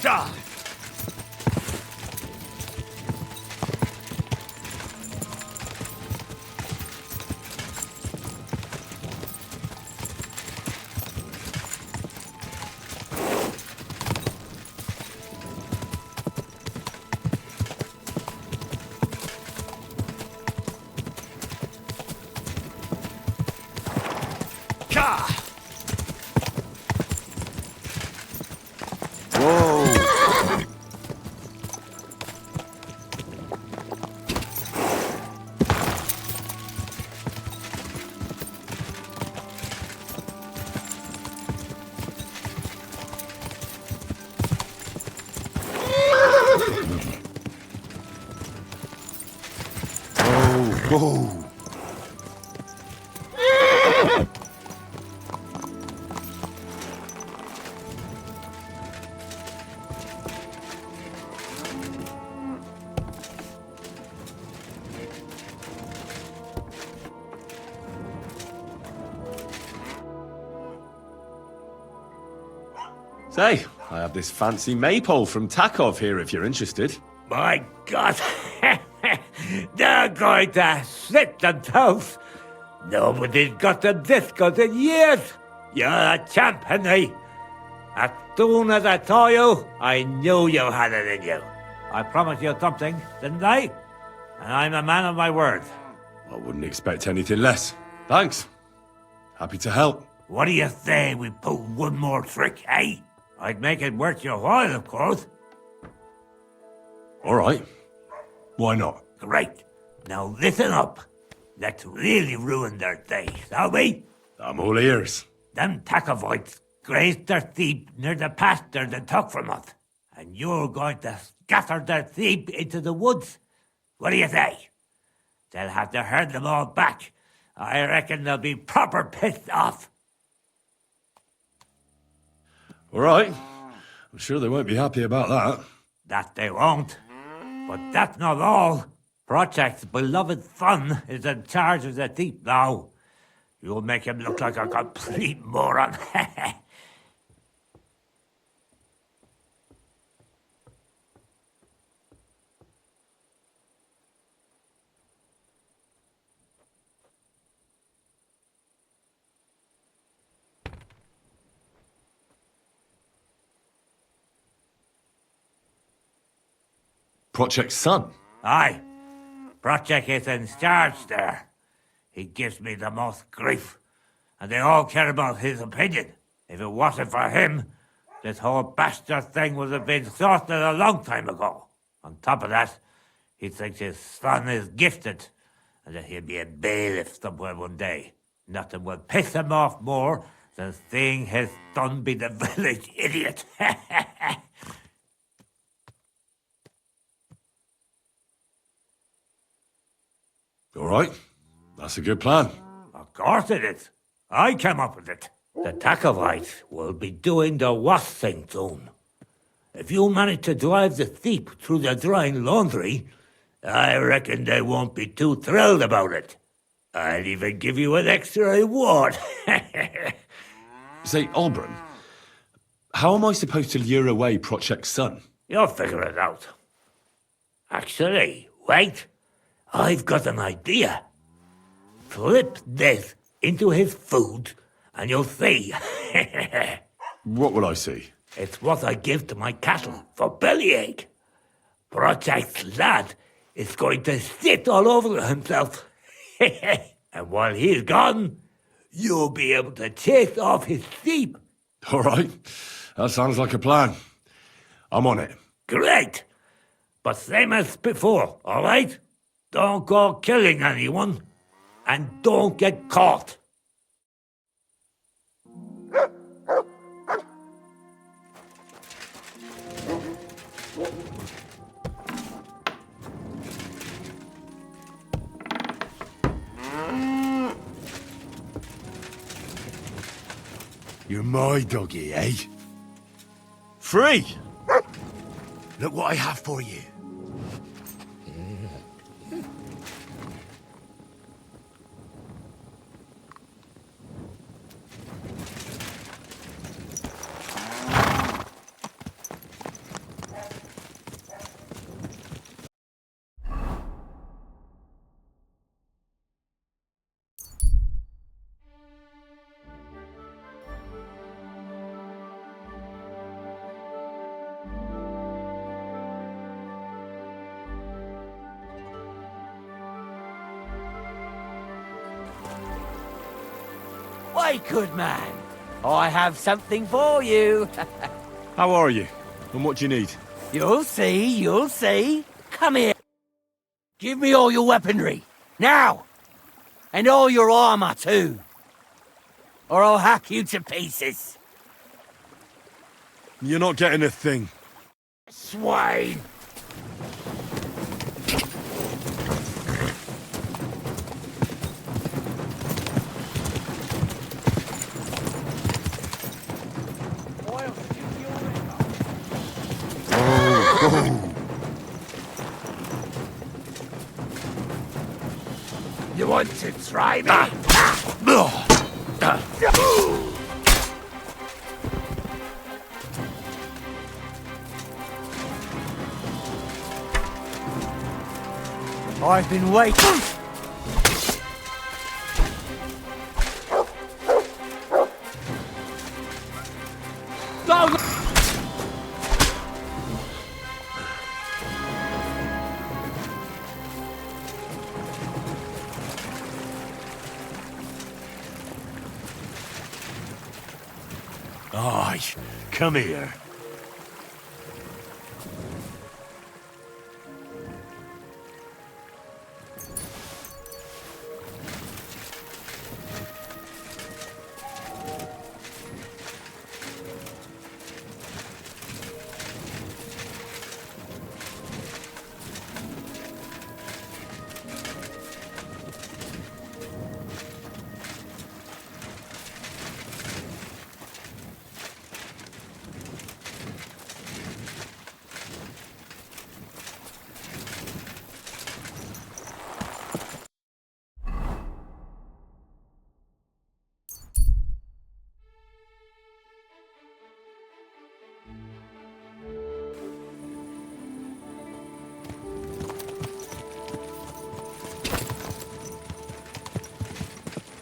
Die! Whoa! Say, I have this fancy maypole from Takov here if you're interested. My God! They're going to slit themselves! Nobody's got them this good in years! You're a champ, Henry! As soon as I saw you, I knew you had it in you. I promised you something, didn't I? And I'm a man of my word. I wouldn't expect anything less. Thanks. Happy to help. What do you say we pull one more trick, eh? I'd make it worth your while, of course. All right. Why not? Great. Now listen up. Let's really ruin their day, shall we? I'm all ears. Them Takovites grazed their sheep near the pasture they took from us. And you're going to scatter their sheep into the woods. What do you say? They'll have to herd them all back. I reckon they'll be proper pissed off. All right. I'm sure they won't be happy about that. That they won't. But that's not all. Project's beloved son is in charge of the sheep now. You'll make him look like a complete moron. Project's son? Aye. Project is in charge there. He gives me the most grief, and they all care about his opinion. If it wasn't for him, this whole bastard thing would have been sorted a long time ago. On top of that, he thinks his son is gifted, and that he'll be a bailiff somewhere one day. Nothing will piss him off more than seeing his son be the village idiot. All right. That's a good plan. Of course it is. I came up with it. The Takovites will be doing the wash thing soon. If you manage to drive the thief through the drying laundry, I reckon they won't be too thrilled about it. I'll even give you an extra reward. Say, Albron, how am I supposed to lure away Project's son? You'll figure it out. Actually, wait. I've got an idea. Flip this into his food, and you'll see. What will I see? It's what I give to my cattle for bellyache. Project's lad is going to sit all over himself. And while he's gone, you'll be able to chase off his sheep. All right. That sounds like a plan. I'm on it. Great. But same as before, all right? Don't go killing anyone, and don't get caught. You're my doggy, eh? Free! Look what I have for you. Wait, good man. I have something for you. How are you? And what do you need? You'll see, you'll see. Come here. Give me all your weaponry. Now! And all your armor, too. Or I'll hack you to pieces. You're not getting a thing. Swine! You want to try me? I've been waiting. Go! Aye, come here.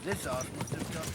This arse must have got...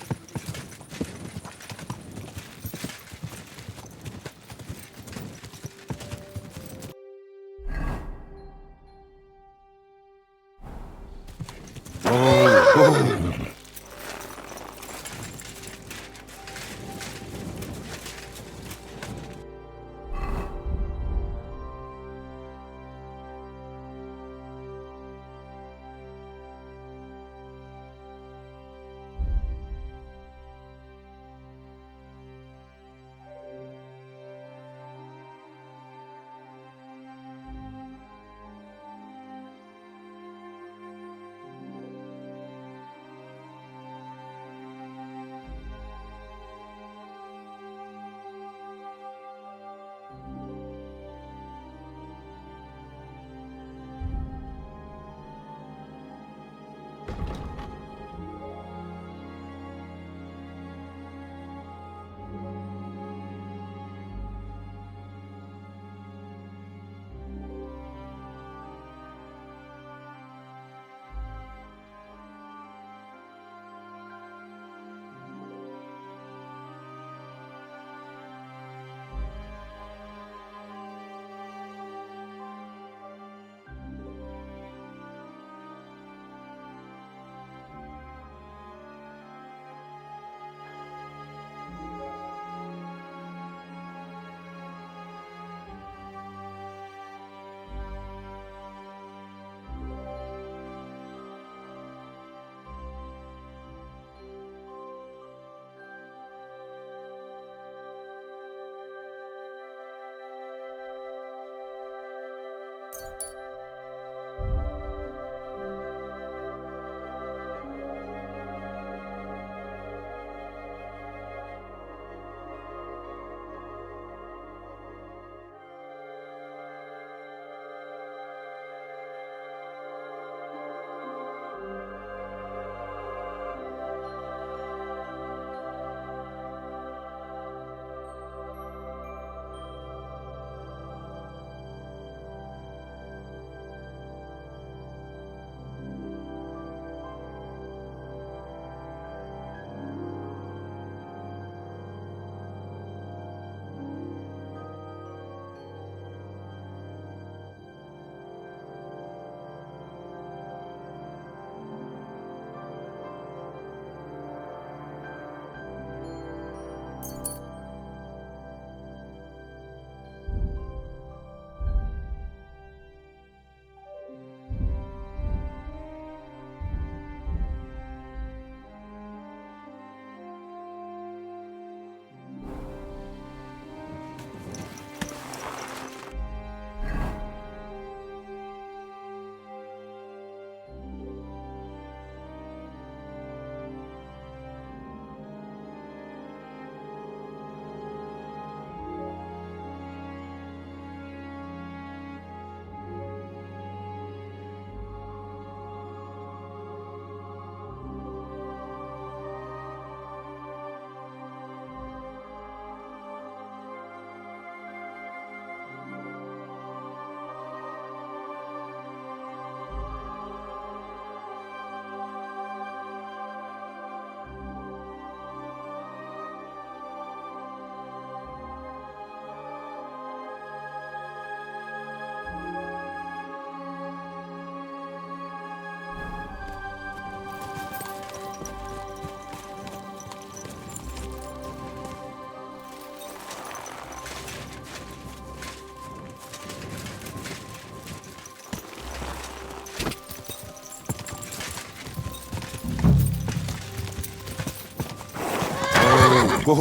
Whoa.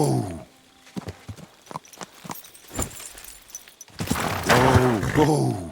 Whoa.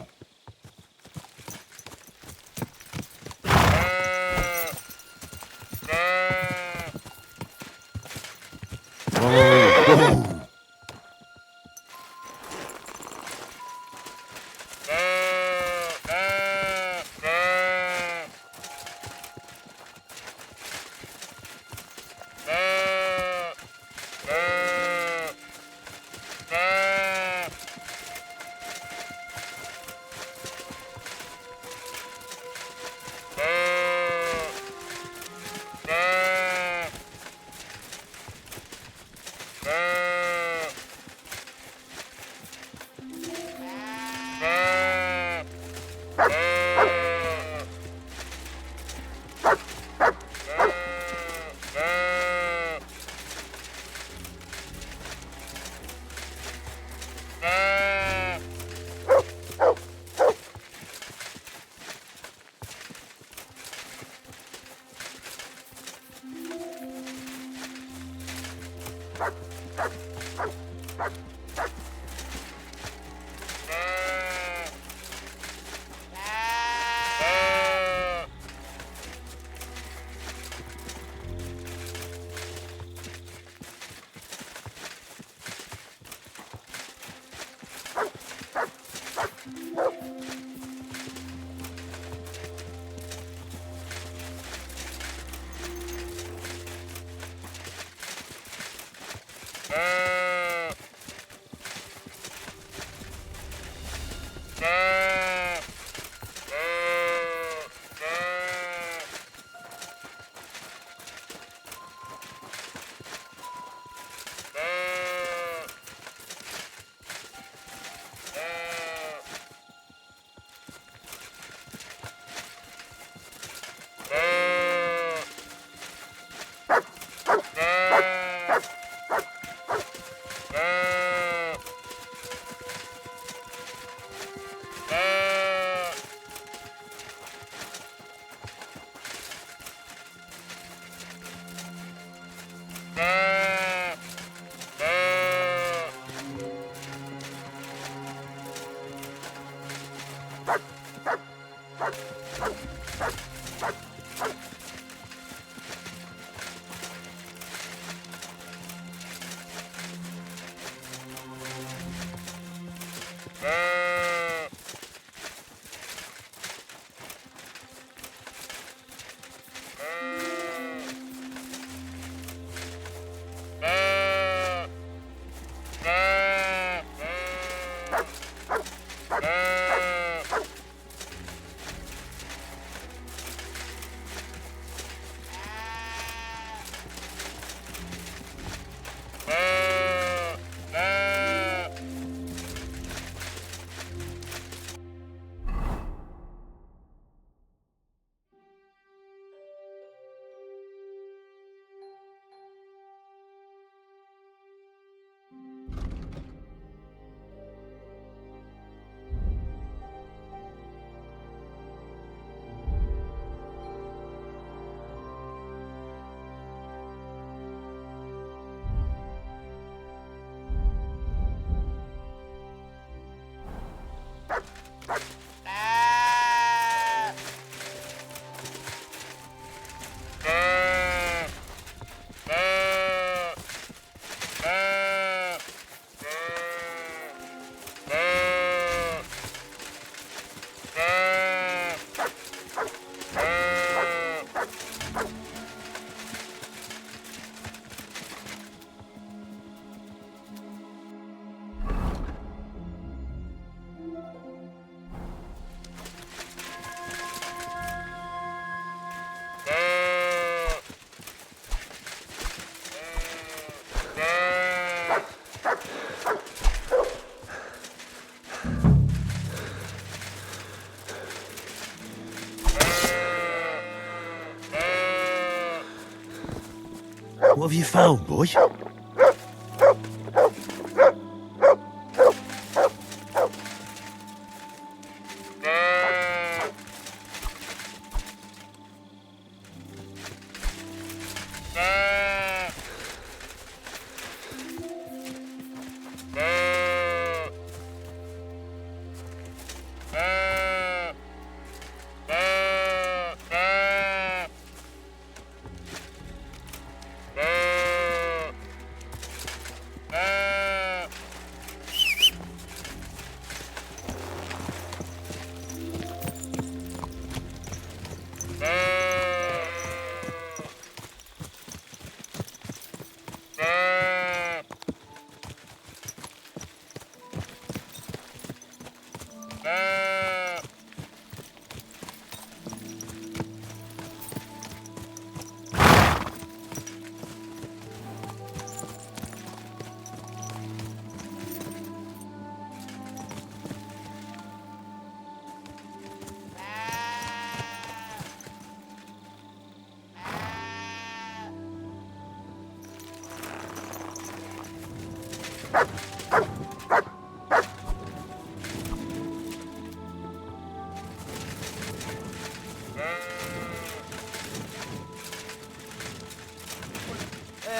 What have you found, boy?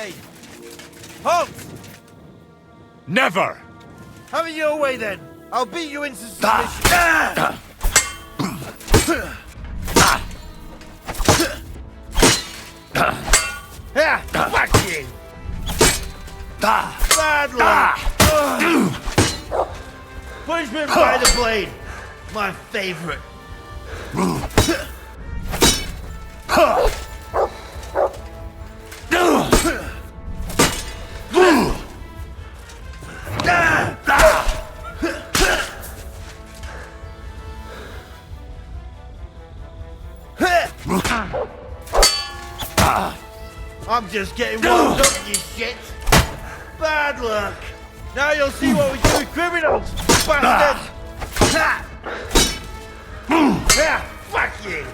blade! Halt! Never! Have it your way then. I'll beat you into submission. Fuck you! Bad luck! Punishment by the blade. My favorite. I'm just getting warmed up, you shit. Bad luck. Now you'll see what we do with criminals, bastard. Fuck you.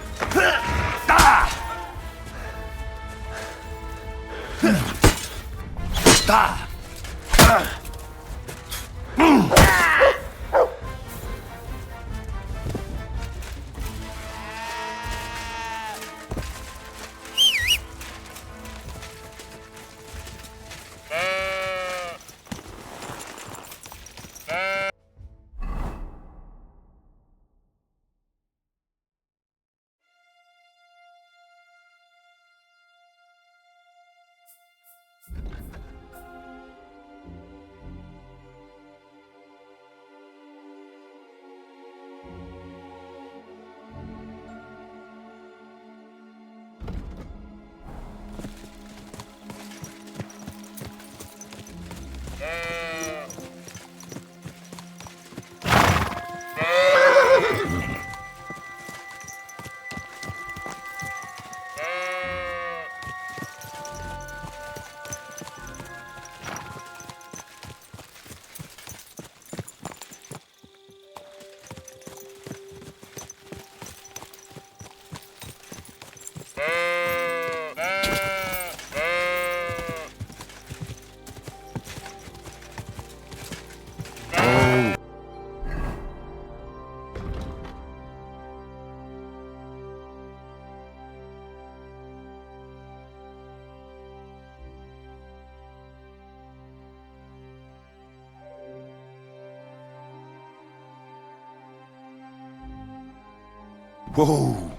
Whoa!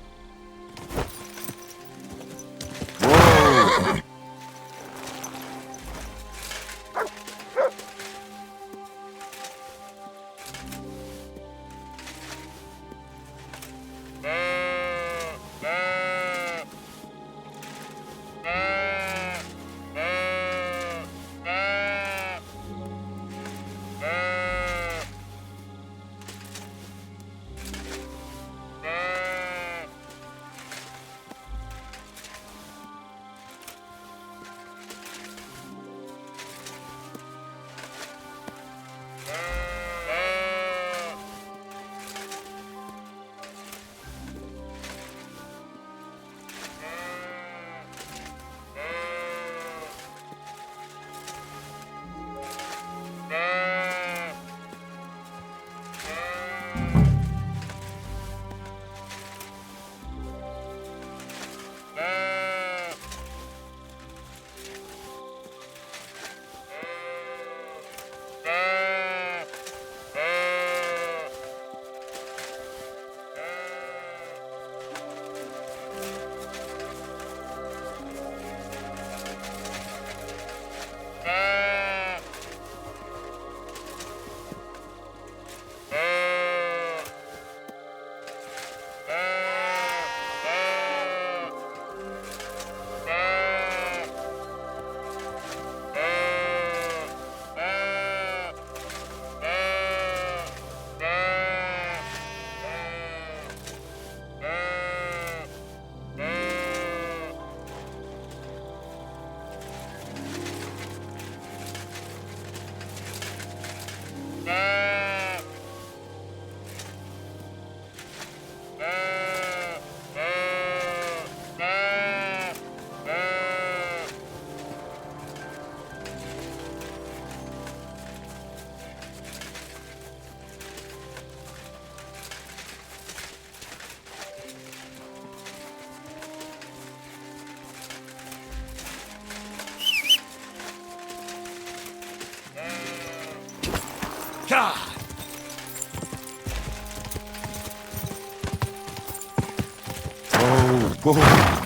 Oh, boy.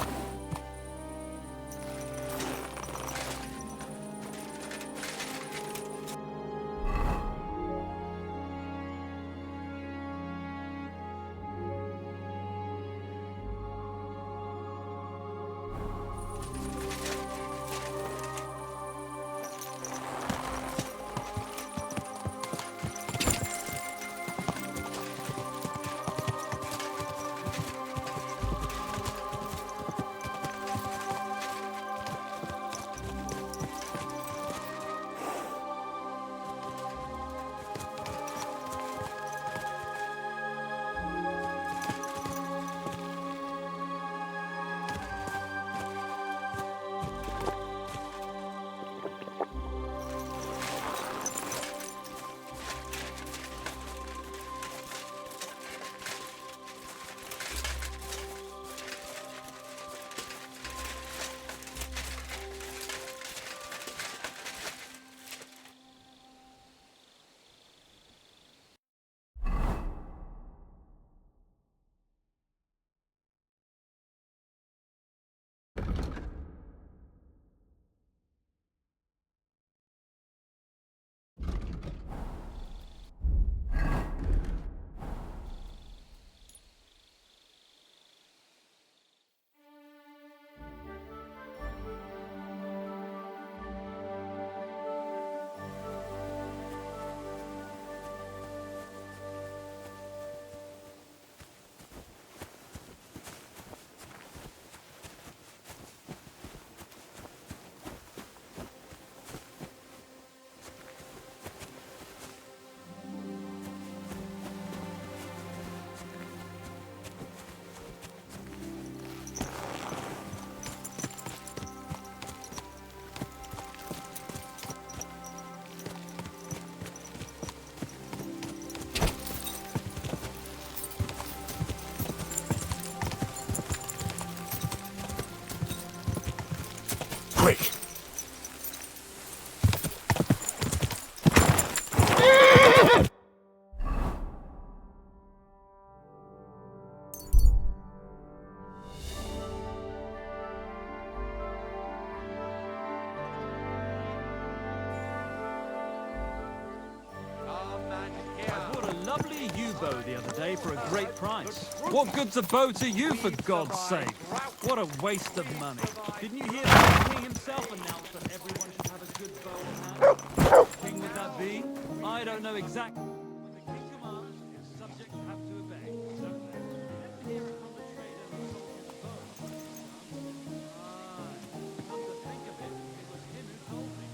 Quick! I bought a lovely U-bow the other day for a great price. What good's a bow to you, for God's sake? What a waste of money. Didn't you hear the king himself announce that everyone should have a good bow in hand? King would that be? I don't know exactly. When the king commands, his subjects have to obey. Certainly. Never hear from the trader who sold his bow. Come to think of it, it was him who told me.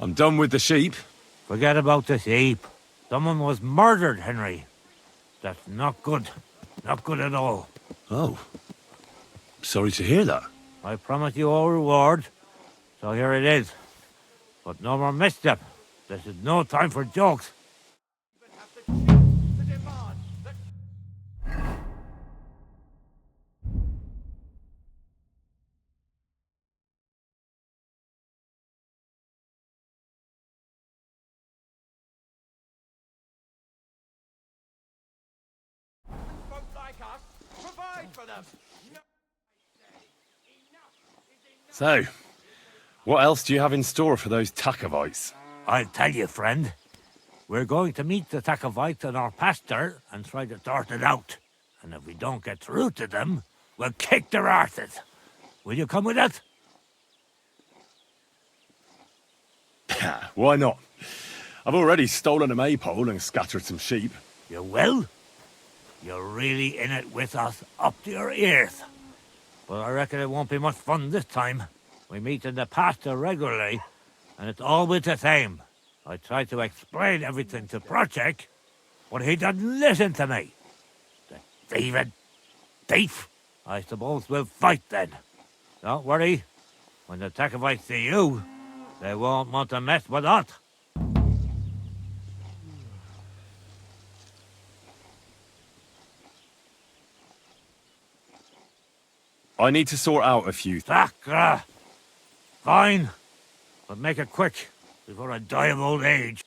I'm done with the sheep. Forget about the sheep. Someone was murdered, Henry. That's not good. Not good at all. Oh. Sorry to hear that. I promised you a reward, so here it is. But no more misstep. This is no time for jokes. So, what else do you have in store for those Takovites? I'll tell you, friend. We're going to meet the Takovites in our pasture and try to sort it out. And if we don't get through to them, we'll kick their arses. Will you come with us? Why not? I've already stolen a maypole and scattered some sheep. You will? You're really in it with us, up to your ears. But I reckon it won't be much fun this time. We meet in the pasture regularly, and it's always the same. I try to explain everything to Project, but he doesn't listen to me. The thieving thief! I suppose we'll fight then. Don't worry. When the Takovites see you, they won't want to mess with us. I need to sort out a few Thakra! Fine, but make it quick, before I die of old age.